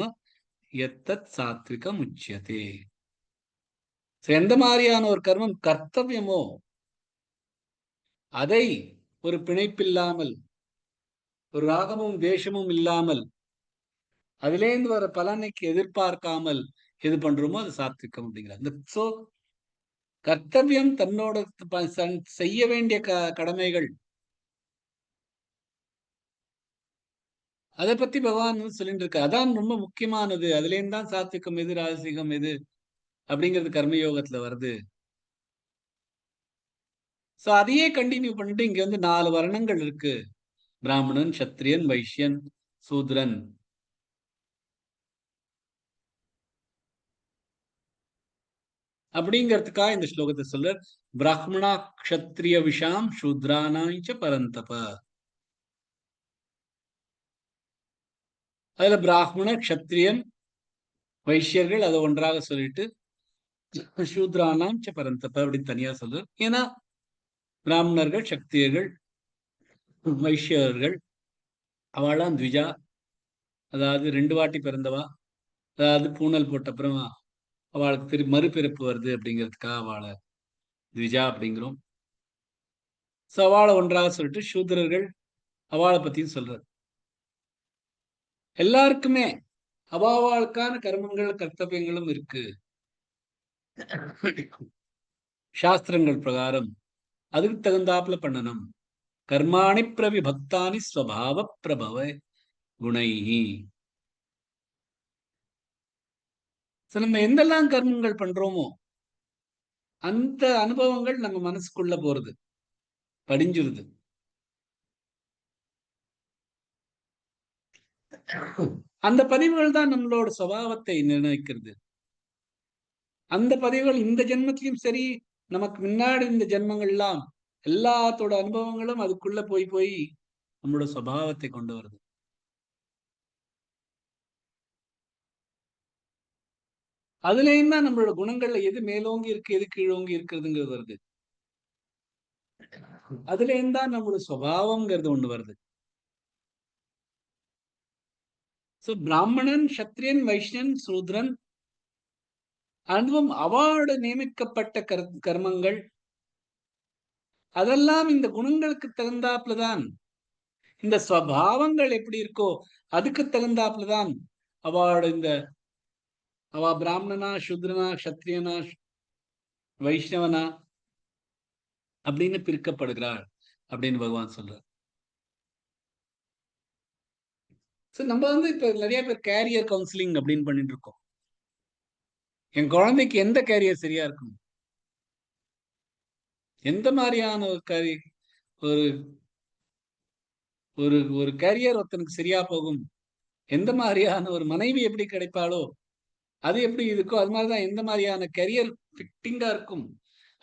எத்தத் சாத்விகம் உச்சியதே. எந்த மாதிரியான ஒரு கர்மம் கர்த்தவியமோ அதை ஒரு பிணைப்பில்லாமல், ஒரு ராகமும் தேசமும் இல்லாமல், அதிலேந்து வர பலனைக்கு எதிர்பார்க்காமல் எது பண்றோமோ அது சாத்விகம் அப்படிங்கிறார். சோ கர்த்தவியம் தன்னோட செய்ய வேண்டிய கடமைகள், அதை பத்தி பகவான் சொல்லிட்டு இருக்க. அதான் ரொம்ப முக்கியமானது. அதுல இருந்து தான் சாத்விகம் எது, ராஜசிகம் எது அப்படிங்கிறது கர்மயோகத்துல வருது. சோ அதையே கண்டினியூ பண்ணிட்டு இங்க 4 வர்ணங்கள் இருக்கு. பிராமணன், சத்திரியன், வைஷ்யன், சூத்ரன். அப்படிங்கிறதுக்காக இந்த ஸ்லோகத்தை சொல்ற. பிராமணா க்ஷத்ரிய விஷாம் சூத்ரானாஞ்ச பரந்தப. அதுல பிராமண, க்ஷத்ரியன், வைஷ்யர்கள் அதை ஒன்றாக சொல்லிட்டு சூத்ரானாஞ்ச பரந்தப அப்படின்னு தனியா சொல்ற. ஏன்னா பிராமணர்கள், சக்தியர்கள், வைஷ்யர்கள் அவளாம் த்விஜா, அதாவது 2 வாட்டி பிறந்தவா, அதாவது பூனல் போட்ட அப்புறம் அவளுக்கு மறுபிறப்பு வருது அப்படிங்கிறதுக்காக அவளை த்விஜா அப்படிங்கிறோம். சோ அவளை ஒன்றாக சொல்லிட்டு சூத்ரர்கள் அவளை பத்தியும் சொல்றார். எல்லாருக்குமே அவாவாளுக்கான கர்மங்கள், கர்த்தவியங்களும் இருக்கு. சாஸ்திரங்கள் பிரகாரம் அதுக்கு தகுந்தாப்புல பண்ணணும். கர்மாணி பிரவிபக்தானி ஸ்வபாவ பிரபவ குணைஹி. நம்ம எந்தெல்லாம் கர்மங்கள் பண்றோமோ அந்த அனுபவங்கள் நம்ம மனசுக்குள்ள போறது, படிஞ்சிருது. அந்த பதிவுகள் தான் நம்மளோட சுபாவத்தை நிர்ணயிக்கிறது. அந்த பதிவுகள் இந்த ஜென்மத்திலும் சரி, நமக்கு முன்னாடி இந்த ஜென்மங்கள்லாம் எல்லாத்தோட அனுபவங்களும் அதுக்குள்ள போய் நம்மளோட சுபாவத்தை கொண்டு வருது. அதுலயும் தான் நம்மளோட குணங்கள்ல எது மேலோங்கி இருக்கு, எது கீழோங்கி இருக்கிறதுங்கிறது வருது. அதுல இருந்தா நம்மளோட சுபாவம்ங்கிறது ஒண்ணு வருது. சோ பிராமணன், சத்திரியன், வைஷ்யன், சூத்ரன் அதுவும் அவளோட நியமிக்கப்பட்ட கர்மங்கள் அதெல்லாம் இந்த குணங்களுக்கு தகுந்தாப்புலதான், இந்த ஸ்வபாவங்கள் எப்படி இருக்கோ அதுக்கு தகுந்தாப்புலதான் அவளோட அவ பிராமணனா, சூத்ரனா, சத்திரியனா, வைஷ்ணவனா அப்படின்னு பிரிக்கப்படுகிறாள் அப்படின்னு பகவான் சொல்றார். நம்ம இப்ப நிறைய பேர் கேரியர் கவுன்சிலிங் அப்படின்னு பண்ணிட்டு இருக்கோம். என் குழந்தைக்கு எந்த கேரியர் சரியா இருக்கும், எந்த மாதிரியான ஒரு ஒரு ஒரு கேரியர் ஒருத்தனுக்கு சரியா போகும், எந்த மாதிரியான ஒரு மனைவி எப்படி கிடைப்பாளோ அது எப்படி இருக்கோ அது மாதிரிதான் எந்த மாதிரியான கரியர் ஃபிட்டிங்கா இருக்கும்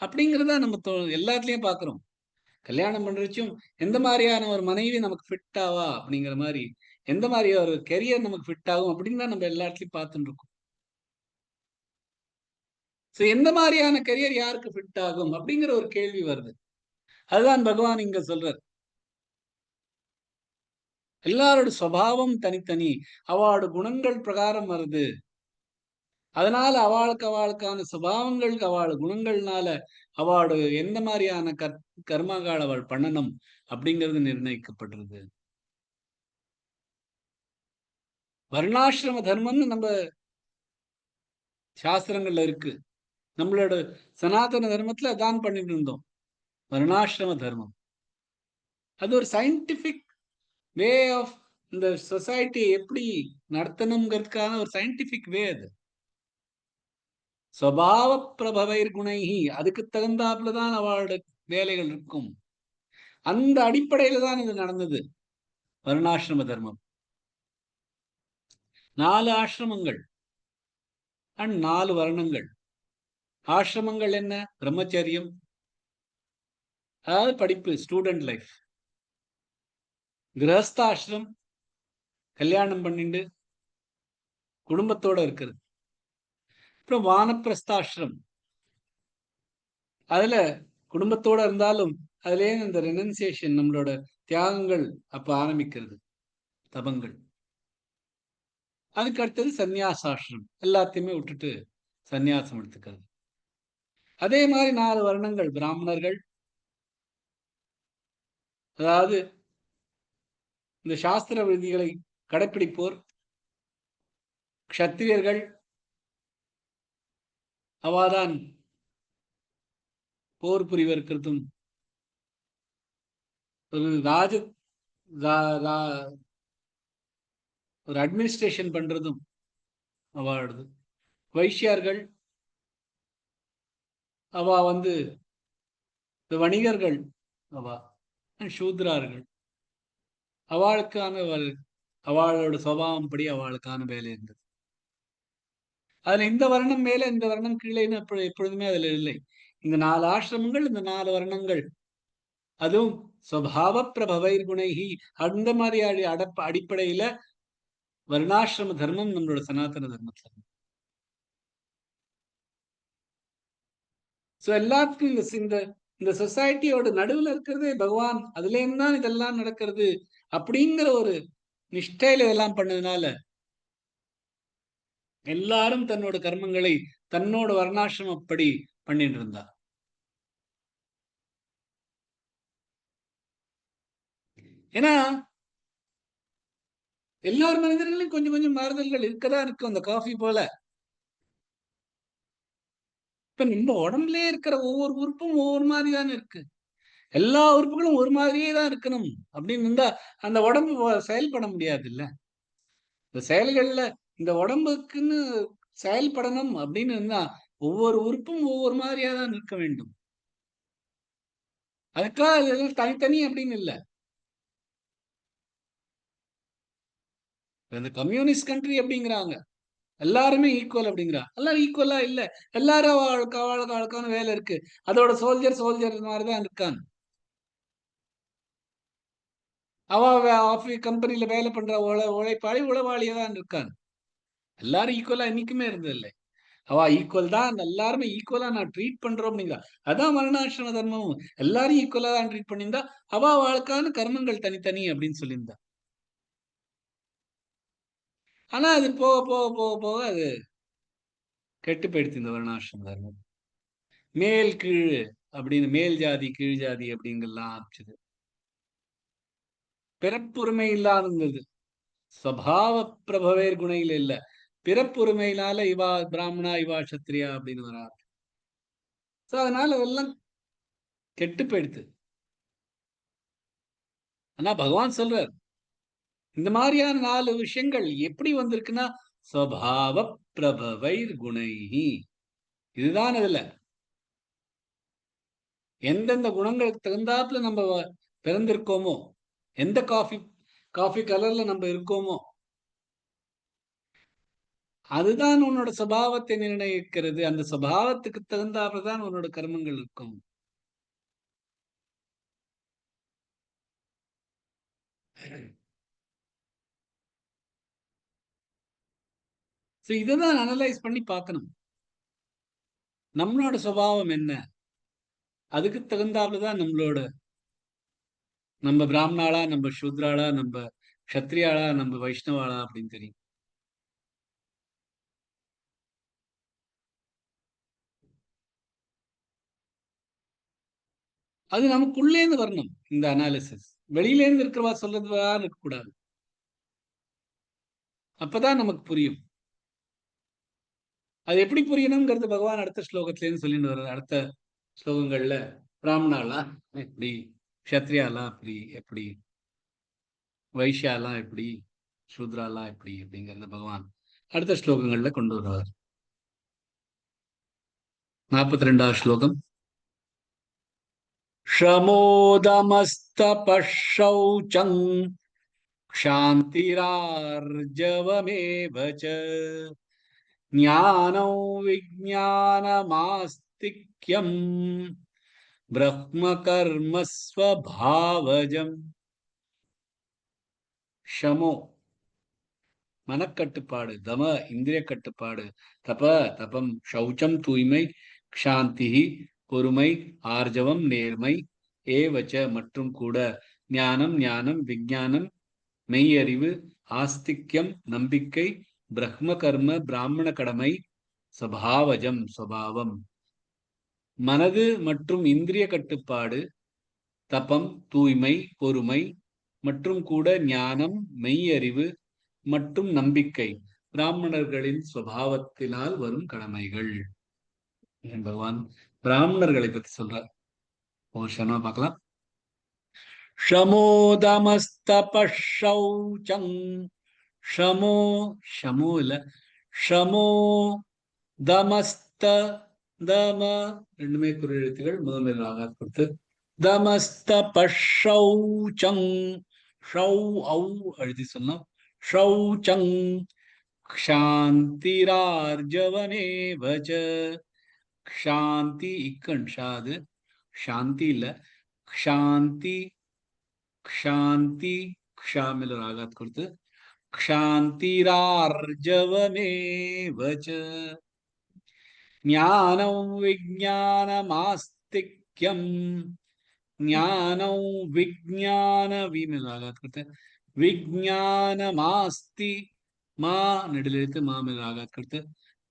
அப்படிங்கிறத நம்ம எல்லாத்துலயும் பாக்குறோம். கல்யாணம் பண்றச்சும் எந்த மாதிரியான ஒரு மனைவி நமக்கு ஃபிட் ஆவா அப்படிங்கிற மாதிரி, எந்த மாதிரி ஒரு கெரியர் நமக்கு ஃபிட் ஆகும் அப்படின்னு தான் நம்ம எல்லாத்துலயும் பார்த்துட்டு இருக்கோம். எந்த மாதிரியான கரியர் யாருக்கு ஃபிட் ஆகும் அப்படிங்கிற ஒரு கேள்வி வருது. அதுதான் பகவான் இங்க சொல்றார். எல்லாரோட சுபாவம் தனித்தனி, அவளோட குணங்கள் பிரகாரம் வருது. அதனால அவளுக்கான சுபாவங்களுக்கு அவள் குணங்கள்னால அவளோட எந்த மாதிரியான கர்மங்கள் அவள் பண்ணணும் அப்படிங்கிறது நிர்ணயிக்கப்படுறது. வர்ணாசிரம தர்மம்னு நம்ம சாஸ்திரங்கள்ல இருக்கு. நம்மளோட சனாதன தர்மத்துல அதான் பண்ணிட்டு இருந்தோம், வர்ணாசிரம தர்மம். அது ஒரு சயின்டிபிக் வே ஆஃப் இந்த சொசைட்டி எப்படி நடத்தணுங்கிறதுக்கான ஒரு சயின்டிபிக் வே அது. ஸ்வபாவ பிரபவைர் குணைஹி, அதுக்கு தகுந்தாப்புலதான் அவளோட வேலைகள் இருக்கும். அந்த அடிப்படையில தான் இது நடந்தது. வர்ணாசிரம தர்மம் 4 ஆசிரமங்கள் அண்ட் 4 வர்ணங்கள். ஆசிரமங்கள் என்ன? பிரம்மச்சரியம், அதாவது படிப்பு, ஸ்டூடெண்ட் லைஃப். கிரகஸ்தாசிரம், கல்யாணம் பண்ணிட்டு குடும்பத்தோட இருக்கிறது. அப்புறம் வானப்பிரஸ்தாசிரம், அதுல குடும்பத்தோட இருந்தாலும் அதுலயே இந்த ரெனன்சியேஷன், நம்மளோட தியாகங்கள் அப்ப ஆரம்பிக்கிறது, தபங்கள். அதுக்கு அடுத்தது சந்நியாசாசிரம், எல்லாத்தையுமே விட்டுட்டு சந்நியாசம் எடுத்துக்கிறது. அதே மாதிரி 4 வருணங்கள். பிராமணர்கள், அதாவது இந்த சாஸ்திர விதிகளை கடைப்பிடிப்போர். க்ஷத்திரியர்கள், அவாதான் போர் புரிவர்க்கிறதும் ஒரு ஒரு அட்மினிஸ்ட்ரேஷன் பண்றதும் அவாடுது. வைஷ்யார்கள், அவா வந்து இந்த வணிகர்கள், அவா சூத்ரார்கள், அவளுக்கான அவளோட சுபாவம் படி அவளுக்கான வேலை இருந்தது. அதுல இந்த வருணம் மேல இந்த வருணம் கீழேன்னு எப்பொழுதுமே அதுல இல்லை. இந்த 4 ஆசிரமங்கள், இந்த 4 வருணங்கள், அதுவும் ஸ்வபாவ பிரபவைர் குணைஹி, அந்த மாதிரி அடிப்படையில வர்ணாசிரம தர்மம் நம்மளோட சனாதன தர்மத்துல. சோ எல்லாத்துக்கும் இந்த இந்த சொசைட்டியோட நடுவுல இருக்கிறதே பகவான், அதுல இருந்து தான் இதெல்லாம் நடக்கிறது அப்படிங்கிற ஒரு நிஷ்டையில இதெல்லாம் பண்ணதுனால எல்லாரும் தன்னோட கர்மங்களை தன்னோட வர்ணாசிரமப்படி பண்ணிட்டு இருந்தா. ஏன்னா எல்லார் மனிதர்களும் கொஞ்சம் கொஞ்சம் மாறுதல்கள் இருக்கதான் இருக்கும். அந்த காஃபி போல இப்ப நம்ம உடம்புலயே இருக்கிற ஒவ்வொரு உறுப்பும் ஒவ்வொரு மாதிரி தானே இருக்கு. எல்லா உறுப்புகளும் ஒரு மாதிரியே தான் இருக்கணும் அப்படின்னு இருந்தா அந்த உடம்பு செயல்பட முடியாது இல்ல. இந்த செயல்கள்ல இந்த உடம்புக்குன்னு செயல்படணும் அப்படின்னு இருந்தா ஒவ்வொரு உறுப்பும் ஒவ்வொரு மாதிரியா தான் இருக்க வேண்டும். அதுக்காக அது தனித்தனி அப்படின்னு இல்லை. இந்த கம்யூனிஸ்ட் கண்ட்ரி அப்படிங்கிறாங்க, எல்லாருமே ஈக்குவல் அப்படிங்கிறா. எல்லாரும் ஈக்குவலா இல்ல. எல்லாரும் அவளுக்கான வேலை இருக்கு. அதோட சோல்ஜர் மாதிரிதான் இருக்கான். கம்பெனில வேலை பண்ற உழைப்பாளி உளவாளியா தான் இருக்கான். எல்லாரும் ஈக்குவலா என்னைக்குமே இருந்ததில்லை. அவ ஈக்குவல் தான், எல்லாருமே ஈக்குவலா நான் ட்ரீட் பண்றோம் அப்படிங்கிறா. அதான் வர்ணாசிரம தர்மமும். எல்லாரும் ஈக்குவலா தான் ட்ரீட் பண்ணியிருந்தா அவளுக்கான கர்மங்கள் தனித்தனி அப்படின்னு சொல்லியிருந்தா. ஆனா அது போக போக போக போக அது கெட்டு போயிடுச்சு இந்த வர்ணாசிரம தர்மம். மேல் கீழ் அப்படின்னு, மேல் ஜாதி கீழ் ஜாதி அப்படிங்கலாம் ஆரம்பிச்சது. பிறப்புரிமை இல்லாதது, ஸ்வபாவ பிரபவேர் குணையில இல்ல, பிறப்புரிமையினால இவா பிராமணா இவா சத்திரியா அப்படின்னு வராது. சோ அதனால அதெல்லாம் கெட்டு போயிடுது. ஆனா பகவான் சொல்றார், இந்த மாதிரியான 4 விஷயங்கள் எப்படி வந்திருக்குன்னா ஸ்வபாவ பிரபவைர் குணைஹி, இதுதான் இதுல. எந்தெந்த குணங்களுக்கு தகுந்தாப்புல நம்ம பிறந்திருக்கோமோ, எந்த காஃபி கலர்ல நம்ம இருக்கோமோ அதுதான் உன்னோட சுபாவத்தை நிர்ணயிக்கிறது. அந்த சுபாவத்துக்கு தகுந்தாப்புலதான் உன்னோட கர்மங்கள் இருக்கும். இததான் அனலைஸ் பண்ணி பார்க்கணும். நம்மளோட சுபாவம் என்ன, அதுக்கு தகுந்தாப்புலதான் நம்ம பிராமணாளா, நம்ம சூத்ராளா, நம்ம க்ஷத்ரியாளா, நம்ம வைஷ்ணவாளா அப்படின்னு தெரியும். அது நமக்குள்ளேந்து வரணும் இந்த அனாலிசிஸ். வெளியில இருந்து இருக்கிறவா சொல்றதுவா இருக்கக்கூடாது. அப்பதான் நமக்கு புரியும். அது எப்படி புரியணுங்கிறது பகவான் அடுத்த ஸ்லோகத்திலேருந்து சொல்லிட்டு வர்றது. அடுத்த ஸ்லோகங்கள்ல பிராமணாலா எப்படி, க்ஷத்ரியாலாம் அப்படி எப்படி, வைஷ்யாலாம் எப்படி, சூத்ராலாம் எப்படி அப்படிங்கறத பகவான் அடுத்த ஸ்லோகங்கள்ல கொண்டு வருவார். 42வது ஸ்லோகம். ஷமோதமஸ்தபஷௌச்சம் க்ஷாந்திரார்ஜவமேவ ச ஞானோ விஜ்ஞானமாஸ்திக்யம் பிரம்ம கர்ம ஸ்வபாவஜம். ஷமோ மனக்கட்டுப்பாடு, தம இந்திரிய கட்டுப்பாடு, தப தபம், சௌச்சம் தூய்மை, க்ஷாந்தி பொறுமை, ஆர்ஜவம் நேர்மை, ஏவச்ச மற்றும் கூட, ஞானம் ஞானம், விஞ்ஞானம் மெய்யறிவு, ஆஸ்திக்யம் நம்பிக்கை, பிரம்ம கர்ம பிராமண கடமை, சபாவஜம் சுபாவம். மனது மற்றும் இந்திரிய கட்டுப்பாடு, தபம் தூய்மை பொறுமை மற்றும் கூட, ஞானம் மெய்யறிவு மற்றும் நம்பிக்கை பிராமணர்களின் சுபாவத்தினால் வரும் கடமைகள். பகவான் பிராமணர்களை பத்தி சொல்றார். ஒரு க்ஷணமா பார்க்கலாம். ஷமோதமஸ்தபஷௌச்சம். ஷமோ ஷமோ இல்ல, ஷமோ தமஸ்த தம ரெண்டுமே குறி எழுத்துகள் முதல் ஆகாது கொடுத்து தமஸ்தபஷௌச்சம் ஷௌ ஔ அழுத்தி சொன்னோம். ஷௌச்சம் க்ஷாந்திரார்ஜவமேவ ச. க்ஷாந்தி இக்கண் ஷாது, சாந்தி இல்ல, க்ஷாந்தி க்ஷாந்தி க்ஷாமில் ஒரு ஆகாத் கொடுத்து க்ஷாந்திரார்ஜவமேவ ச. ஞானம் விஜ்ஞானமாஸ்திக்யம். ஞானம் விஜ்ஞான வீமில் ஆகாத் கொடுத்து விஜ்ஞானமாஸ்தி மா நெடிலெழுத்து மாமில் ஆகாத் கொடுத்து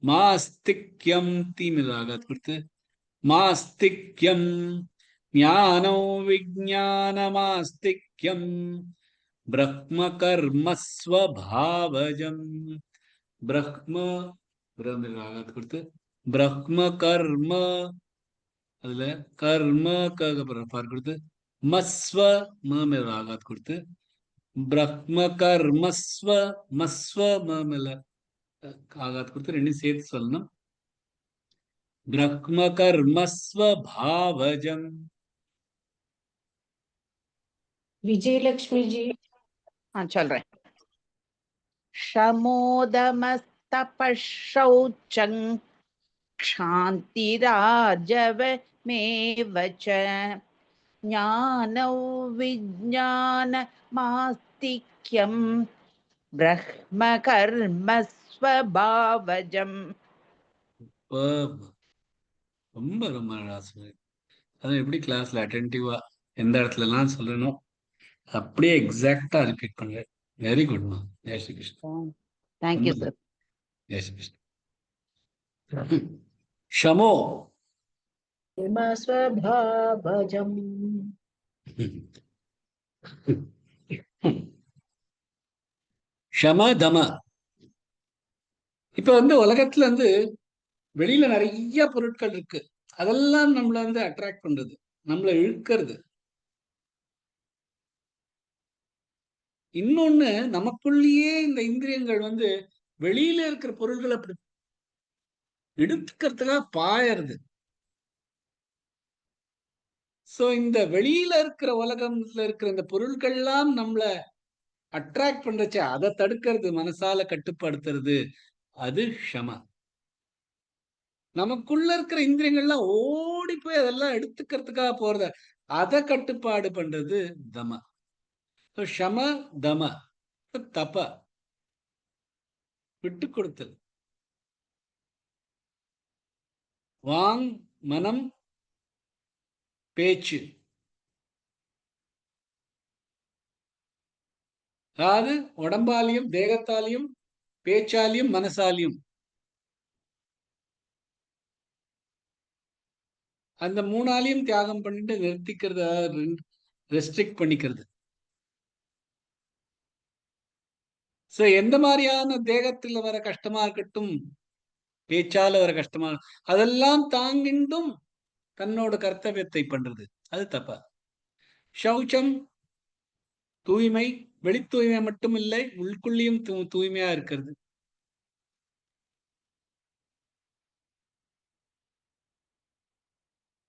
மாஸ்திக்யம் தீமில் ஆகாத் கொடுத்து மாஸ்திக்யம். ஞானோ விஜ்ஞானமாஸ்திக்யம் பிரம்ம கர்ம ஸ்வபாவஜம். பிரம்ம பிரமில் ஆகாத் கொடுத்து பிரம்ம கர்ம, அதுல கர்ம பார் கொடுத்து மஸ்வ மேல் ஆகாத் கொடுத்து பிரம்ம கர்மஸ்வ மஸ்வ மேல ஆகாத் கொடுத்து ரெண்டும் சேர்த்து சொல்லணும். பிரம்ம கர்மஸ்வ பாவஜம். विजयलक्ष्मी जी। சொல்றேன். ஷமோதமஸ்தபஷௌச்சம் க்ஷாந்திரார்ஜவமேவ ச ஞானோ விஜ்ஞானமாஸ்திக்யம் பிரம்ம கர்ம ஸ்வபாவஜம். ரொம்ப ரொம்ப ராசு. அதான் எப்படி கிளாஸ்ல அட்டென்டிவா எந்த இடத்துல எல்லாம் சொல்லணும் அப்படியே எக்ஸாக்டா ரிப்பீட் பண்றேன். வெரி குட் மா. ஜெய் ஸ்ரீ கிருஷ்ணா. Thank you sir. ஜெய் ஸ்ரீ கிருஷ்ணா. ஷமோ स्वभावजम् ஷம தம. இப்ப உலகத்துல வெளியில நிறைய பொருட்கள் இருக்கு. அதெல்லாம் நம்மள அட்ராக்ட் பண்றது, நம்மள இழுக்கிறது. இன்னொன்னு, நமக்குள்ளேயே இந்த இந்திரியங்கள் வெளியில இருக்கிற பொருள்களை அப்படி எடுத்துக்கிறதுக்காக பாயறது. சோ இந்த வெளியில இருக்கிற உலகத்துல இருக்கிற இந்த பொருட்கள்லாம் நம்மள அட்ராக்ட் பண்றச்சு, அதை தடுக்கிறது, மனசால கட்டுப்படுத்துறது, அது ஷம. நமக்குள்ள இருக்கிற இந்திரியங்கள்லாம் ஓடி போய் அதெல்லாம் எடுத்துக்கிறதுக்காக போறத, அதை கட்டுப்பாடு பண்றது தம. ஷம தம. தப விட்டு கொடுத்தல். வாங் மனம் பேச்சு, அதாவது உடம்பாலையும் தேகத்தாலையும் பேச்சாலையும் மனசாலையும் அந்த மூணாலையும் தியாகம் பண்ணிட்டு நிறுத்திக்கிறது, ரெஸ்ட்ரிக்ட் பண்ணிக்கிறது. சோ எந்த மாதிரியான தேகத்துல வர கஷ்டமா இருக்கட்டும், பேச்சால வர கஷ்டமா, அதெல்லாம் தாங்கிண்டும் தன்னோட கர்த்தவியத்தை பண்றது, அது தப்பா. சௌச்சம் தூய்மை, வெளி தூய்மை மட்டும் இல்லை, உள்குள்ளியும் தூய்மையா இருக்கிறது.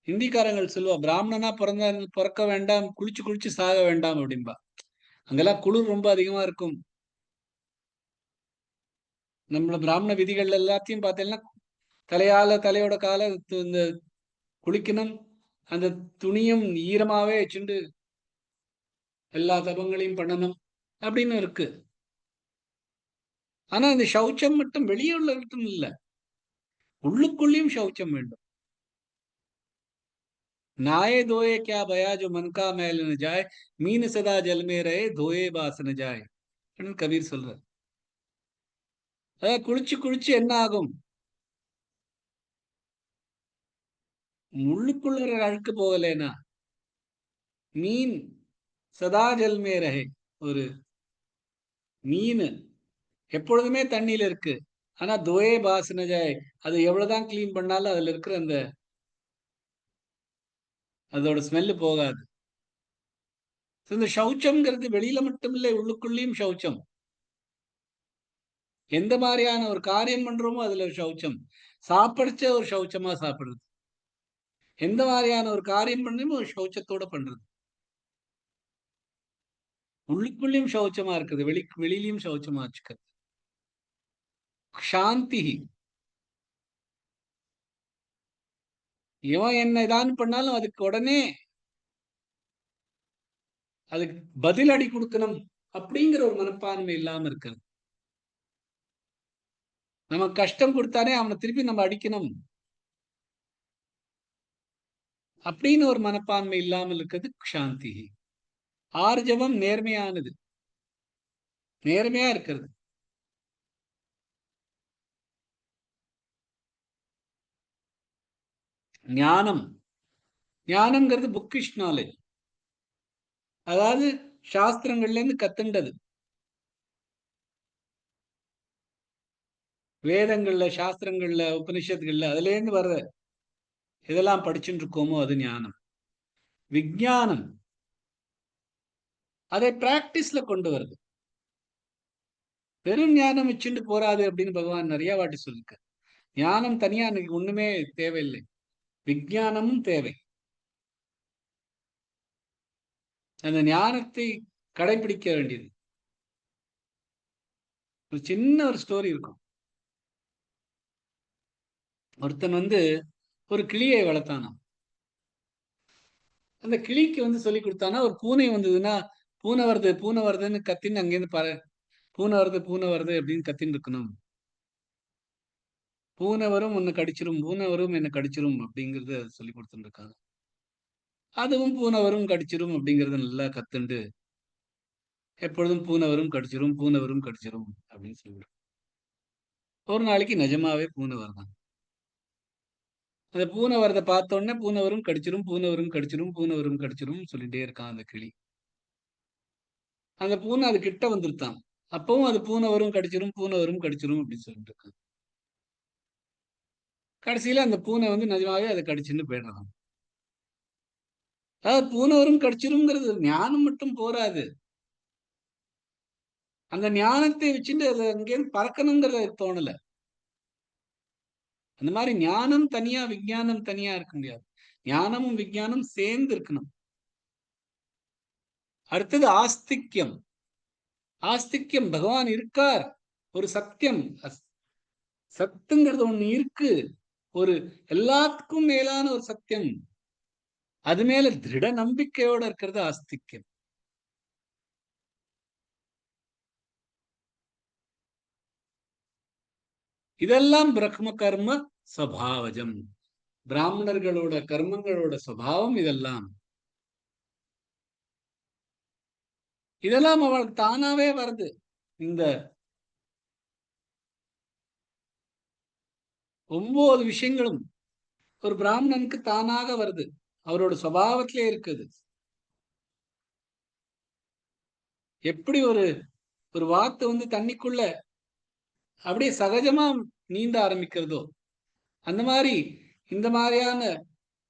ஹிந்திக்காரங்கள் சொல்லுவா, பிராமணனா பிறக்க வேண்டாம், குளிச்சு குளிச்சு சாக வேண்டாம் அப்படின்பா. அங்கெல்லாம் குளிர் ரொம்ப அதிகமா இருக்கும். நம்மள பிராமண விதிகள் எல்லாத்தையும் பார்த்தீங்கன்னா, தலையோட கால இந்த குளிக்கணும், அந்த துணியும் ஈரமாவே வச்சுண்டு எல்லா தபங்களையும் பண்ணணும் அப்படின்னு இருக்கு. ஆனா இந்த சௌச்சம் மட்டும் வெளியே உள்ளவர்கிட்டும் இல்ல, உள்ளுக்குள்ளேயும் சௌச்சம் வேண்டும். நாயே தோயே கியா பயா ஜோ மன்கா மேல் ந ஜாய், மீன் சதா ஜல்மே ரே தோயே பாஸ் ந ஜாய் அப்படின்னு கபீர் சொல்றார். அதாவது குளிச்சு குளிச்சு என்ன ஆகும், உள்ளுக்குள்ள அழுக்கு போகலைன்னா மீன் சதா ஜல்மே ரஹே, ஒரு மீன் எப்பொழுதுமே தண்ணியில இருக்கு, ஆனா தோயே பாஸ் ந ஜாய், அது எவ்வளவுதான் கிளீன் பண்ணாலும் அதுல இருக்கிற அந்த அதோட ஸ்மெல்லு போகாது. இந்த சௌச்சம்ங்கிறது வெளியில மட்டும் இல்லை, உள்ளுக்குள்ளேயும் சௌச்சம். எந்த மாதிரியான ஒரு காரியம் பண்றோமோ அதுல ஒரு சௌச்சம். சாப்பிடுச்ச ஒரு சௌச்சமா சாப்பிடுறது, எந்த மாதிரியான ஒரு காரியம் பண்ணணுமோ ஒரு சௌச்சத்தோட பண்றது. உள்ளுக்குள்ளேயும் சௌச்சமா இருக்குது, வெளியிலயும் சௌச்சமா வச்சுக்கிறது. சாந்தி, இவன் என்ன ஏதாவது பண்ணாலும் அதுக்கு உடனே அதுக்கு பதில் அடி கொடுக்கணும் அப்படிங்கிற ஒரு மனப்பான்மை இல்லாம இருக்கிறது. நமக்கு கஷ்டம் கொடுத்தானே அவனை திருப்பி நம்ம அடிக்கணும் அப்படின்னு ஒரு மனப்பான்மை இல்லாமல் இருக்கிறது சாந்தி. ஆர்ஜவம் நேர்மையானது, நேர்மையா இருக்கிறது. ஞானம், ஞானம்ங்கிறது புக்கிஷ் நாலேஜ், அதாவது சாஸ்திரங்கள்ல இருந்து கத்துண்டது. வேதங்கள்ல, சாஸ்திரங்கள்ல, உபனிஷத்துகள்ல அதுல இருந்து வர்ற இதெல்லாம் படிச்சுட்டு இருக்கோமோ அது ஞானம். விஞ்ஞானம் அதை பிராக்டிஸ்ல கொண்டு வருது. வெறும் ஞானம் வச்சுட்டு போறாது அப்படின்னு பகவான் நிறைய வாட்டி சொல்லிருக்க. ஞானம் தனியா எனக்கு ஒண்ணுமே தேவையில்லை, விஞ்ஞானமும் தேவை. அந்த ஞானத்தை கடைபிடிக்க வேண்டியது. ஒரு சின்ன ஒரு ஸ்டோரி இருக்கும். ஒருத்தன் ஒரு கிளியை வளர்த்தானாம். அந்த கிளிக்கு சொல்லி கொடுத்தானா, ஒரு பூனை வந்ததுன்னா பூனை வருது பூனை வருதுன்னு கத்தின்னு அங்கேருந்து பாரு, பூனை வருது பூனை வருது அப்படின்னு கத்தின்னு இருக்கணும். பூனை வரும் உன்னை கடிச்சிரும், பூனை வரும் என்னை கடிச்சிரும் அப்படிங்கறத சொல்லி கொடுத்துட்டு இருக்காங்க. அதுவும் பூனை வரும் கடிச்சிரும் அப்படிங்கறத நல்லா கத்துண்டு எப்பொழுதும் பூனை வரும் கடிச்சிரும், பூனை வரும் கடிச்சிரும் அப்படின்னு சொல்லிவிடும். ஒரு நாளைக்கு நிஜமாவே பூனை வருதான். அந்த பூனை வரதை பார்த்த உடனே பூனை வரும் கடிச்சிரும், பூனை வரும் கடிச்சிரும், பூனை வரும் கடிச்சிரும் சொல்லிட்டே இருக்கான் அந்த கிளி. அந்த பூனை அது கிட்ட வந்துருத்தான். அப்பவும் அது பூனை வரும் கடிச்சிரும், பூனை வரும் கடிச்சிரும் அப்படின்னு சொல்லிட்டு இருக்கான். கடைசியில அந்த பூனை நிஜமாவே அதை கடிச்சுன்னு போயிடுறான். அதாவது பூனை வரும் கடிச்சிருங்கிறது ஞானம் மட்டும் போராது, அந்த ஞானத்தை வச்சுட்டு அது அங்கேருந்து பறக்கணுங்கிறத தோணல. அந்த மாதிரி ஞானம் தனியா விஞ்ஞானம் தனியா இருக்க முடியாது, ஞானமும் விஞ்ஞானம் சேர்ந்து இருக்கணும். அடுத்தது ஆஸ்திக்யம். ஆஸ்திக்யம், பகவான் இருக்கார், ஒரு சத்தியம், சத்துங்கிறது ஒண்ணு இருக்கு, ஒரு எல்லாத்துக்கும் மேலான ஒரு சத்தியம், அது மேல திருட நம்பிக்கையோட இருக்கிறது ஆஸ்திக்யம். இதெல்லாம் பிரம்ம கர்ம ஸ்வபாவஜம், பிராமணர்களோட கர்மங்களோட சுபாவம். இதெல்லாம் அவளுக்கு தானாவே வருது. இந்த 9 விஷயங்களும் ஒரு பிராமணனுக்கு தானாக வருது, அவரோட சுபாவத்திலே இருக்குது. எப்படி ஒரு வாத்து தண்ணிக்குள்ள அப்படியே சகஜமா நீந்த ஆரம்பிக்கிறதோ, அந்த மாதிரி இந்த மாதிரியான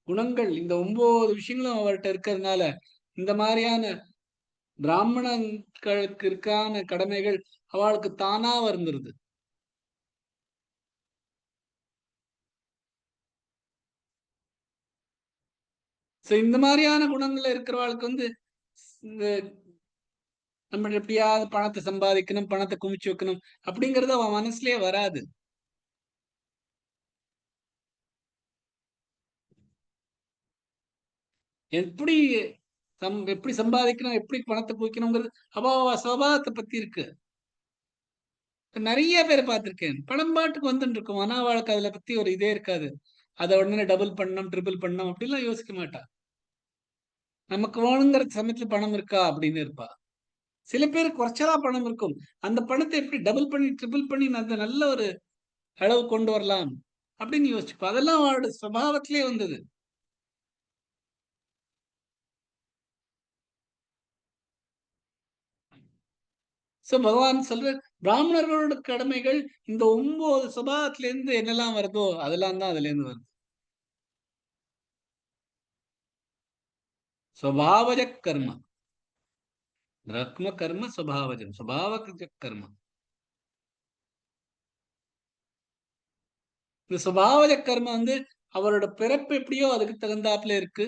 குணங்கள், இந்த 9 விஷயங்களும் அவர்கிட்ட இருக்கிறதுனால இந்த மாதிரியான பிராமணர்களுக்கு இருக்கான கடமைகள் அவளுக்கு தானா வந்துருது. சோ இந்த மாதிரியான குணங்கள்ல இருக்கிறவாளுக்கு வந்து இந்த நம்ம எப்படியாவது பணத்தை சம்பாதிக்கணும், பணத்தை குமிச்சு வைக்கணும் அப்படிங்கறது அவன் மனசுலயே வராது. எப்படி எப்படி சம்பாதிக்கணும், எப்படி பணத்தை குவிக்கணுங்கிறது அவ சுபாவத்தை பத்தி இருக்கு. நிறைய பேர் பார்த்திருக்கேன். பணம் பாட்டுக்கு வந்துட்டு இருக்கும். ஆனா அவளுக்கு அதுல பத்தி ஒரு இதே இருக்காது. அதை உடனே டபுள் பண்ணணும், ட்ரிபிள் பண்ணணும் அப்படிலாம் யோசிக்க மாட்டா. நமக்கு வேணுங்கிற சமயத்துல பணம் இருக்கா அப்படின்னு இருப்பா. சில பேருக்கு குறைச்சலா பணம் இருக்கும். அந்த பணத்தை எப்படி டபுள் பண்ணி ட்ரிபிள் பண்ணி அந்த நல்ல ஒரு அளவு கொண்டு வரலாம் அப்படின்னு யோசிச்சுப்பா. அதெல்லாம் அவளோட சுபாவத்திலே வந்தது. சோ பகவான் சொல்ற பிராமணர்களோட கடமைகள் இந்த 9 சுபாவத்துல இருந்து என்னெல்லாம் வருதோ அதெல்லாம் தான் அதுல இருந்து வருது. சுபாவஜ கர்ம, ரக்ம கர்ம சுபாவஜம், சுபாவஜ கர்ம. இந்த சுபாவஜ கர்ம வந்து அவரோட பிறப்பு எப்படியோ அதுக்கு தகுந்தாப்புல இருக்கு.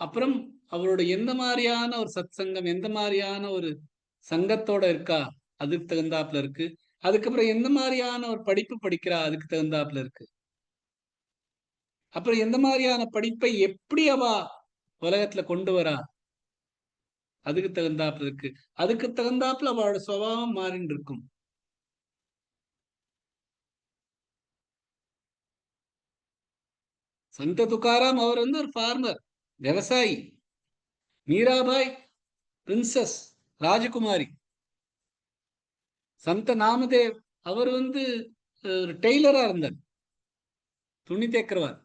அப்புறம் அவரோட எந்த மாதிரியான ஒரு சத் சங்கம், எந்த மாதிரியான ஒரு சங்கத்தோட இருக்கா அதுக்கு தகுந்தாப்புல இருக்கு. அதுக்கப்புறம் எந்த மாதிரியான ஒரு படிப்பு படிக்கிறா அதுக்கு தகுந்தாப்புல இருக்கு. அப்புறம் எந்த மாதிரியான படிப்பை எப்படி அவ உலகத்துல கொண்டு வரா அதுக்கு தகுந்தாப்புல இருக்கு. அதுக்கு தகுந்தாப்புல அவளோட சுபாவம் மாறின்னு இருக்கும். சந்த துக்காராம் அவர் வந்து ஒரு ஃபார்மர், விவசாயி. மீராபாய் பிரின்சஸ், ராஜகுமாரி. சந்த நாமதேவ் அவர் வந்து ஒரு டெய்லரா இருந்தார், துணி தேக்கிறவர்.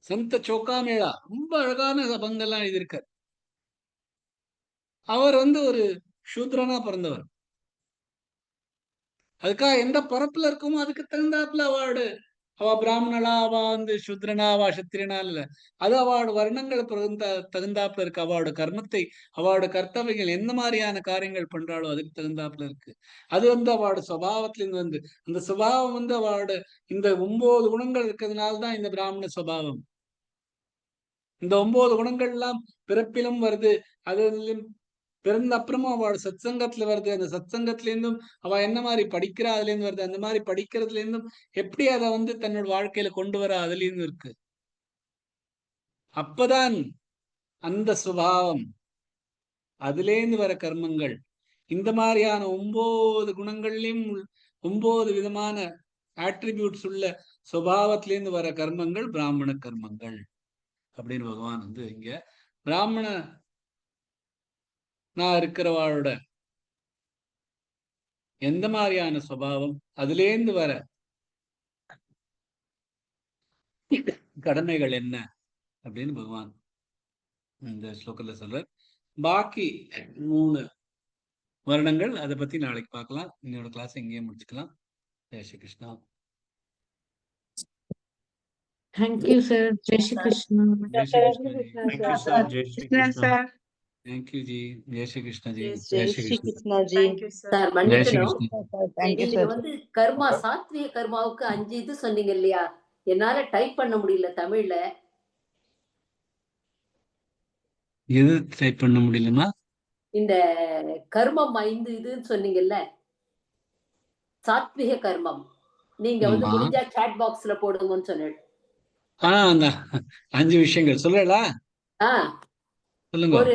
சந்த சோக்காமேளா ரொம்ப அழகான சபங்கள்லாம் எழுதியிருக்கார். அவர் வந்து ஒரு சூத்ரனா பிறந்தவர். அதுக்காக எந்த பரப்புல இருக்குமோ அதுக்கு தகுந்தாப்புல அவ பிராமணனா, அவ வந்து சூத்ரனா, அவ சத்திரியனா இல்ல. அது அவளோட வர்ணங்கள் தகுந்தாப்புல இருக்கு. அவளோட கர்மத்தை, அவளோட கர்த்தவியங்கள் எந்த மாதிரியான காரியங்கள் பண்றாளோ அதுக்கு தகுந்தாப்புல இருக்கு. அது வந்து அவளோட சுபாவத்துல இருந்து வந்து அந்த சுபாவம் வந்து அவளோட இந்த 9 குணங்கள் இருக்கிறதுனால்தான் இந்த பிராமண சுபாவம். இந்த 9 குணங்கள் எல்லாம் பிறப்பிலும் வருது. அது பிறந்த அப்புறமும் அவளோட சத் சங்கத்துல வருது. அந்த சத் சங்கத்துல இருந்தும் அவ என்ன மாதிரி படிக்கிறா அதுல இருந்து வருது. அந்த மாதிரி படிக்கிறதுல இருந்தும் எப்படி அதை வந்து தன்னோட வாழ்க்கையில கொண்டு வர அதுல இருந்து இருக்கு. அப்பதான் அந்த சுபாவம், அதுலேருந்து வர கர்மங்கள், இந்த மாதிரியான 9 குணங்கள்லயும் 9 விதமான ஆட்ரிபியூட்ஸ் உள்ள சுபாவத்திலேருந்து வர கர்மங்கள் பிராமண கர்மங்கள் அப்படின்னு பகவான் வந்து இங்க பிராமண நான் இருக்கிறவாளோட எந்த மாதிரியான சுபாவம், அதுலேருந்து வர கடமைகள் என்ன அப்படின்னு பகவான் இந்த ஸ்லோகத்துல சொல்ற. பாக்கி 3 வருடங்கள் அதை பத்தி நாளைக்கு பார்க்கலாம். என்னோட கிளாஸ் இங்கேயே முடிச்சுக்கலாம். Jai Shri Krishna. Thank you, sir. Jai Shri Krishna. Jai Shri Krishna ji. Thank you, sir. Jai Shri Krishna. sir. Thank you ji. Jai Shri Krishna ji. Jai Jai Shri Krishna. Thank you, sir. Sir Jai Shri மன்னிக்கணும். கிருஷ்ணா. தேங்க்யூ நீங்க சார். வந்து கர்மா, சாத்விக கர்மாவுக்கு 5 இது சொன்னீங்க இல்லையா? என்னால டைப் பண்ண முடியல தமிழ்ல. எது டைப் பண்ண முடியலமா? இந்த கர்மம் 5 இதுன்னு சொன்னீங்கல்ல, சாத்விக கர்மம். நீங்க வந்து ஆமா. முடிஞ்சா சாட் பாக்ஸ்ல போடுங்கன்னு சொன்னேன். அந்த 5 விஷயங்கள் சொல்லலா? ஆ சொல்லுங்க.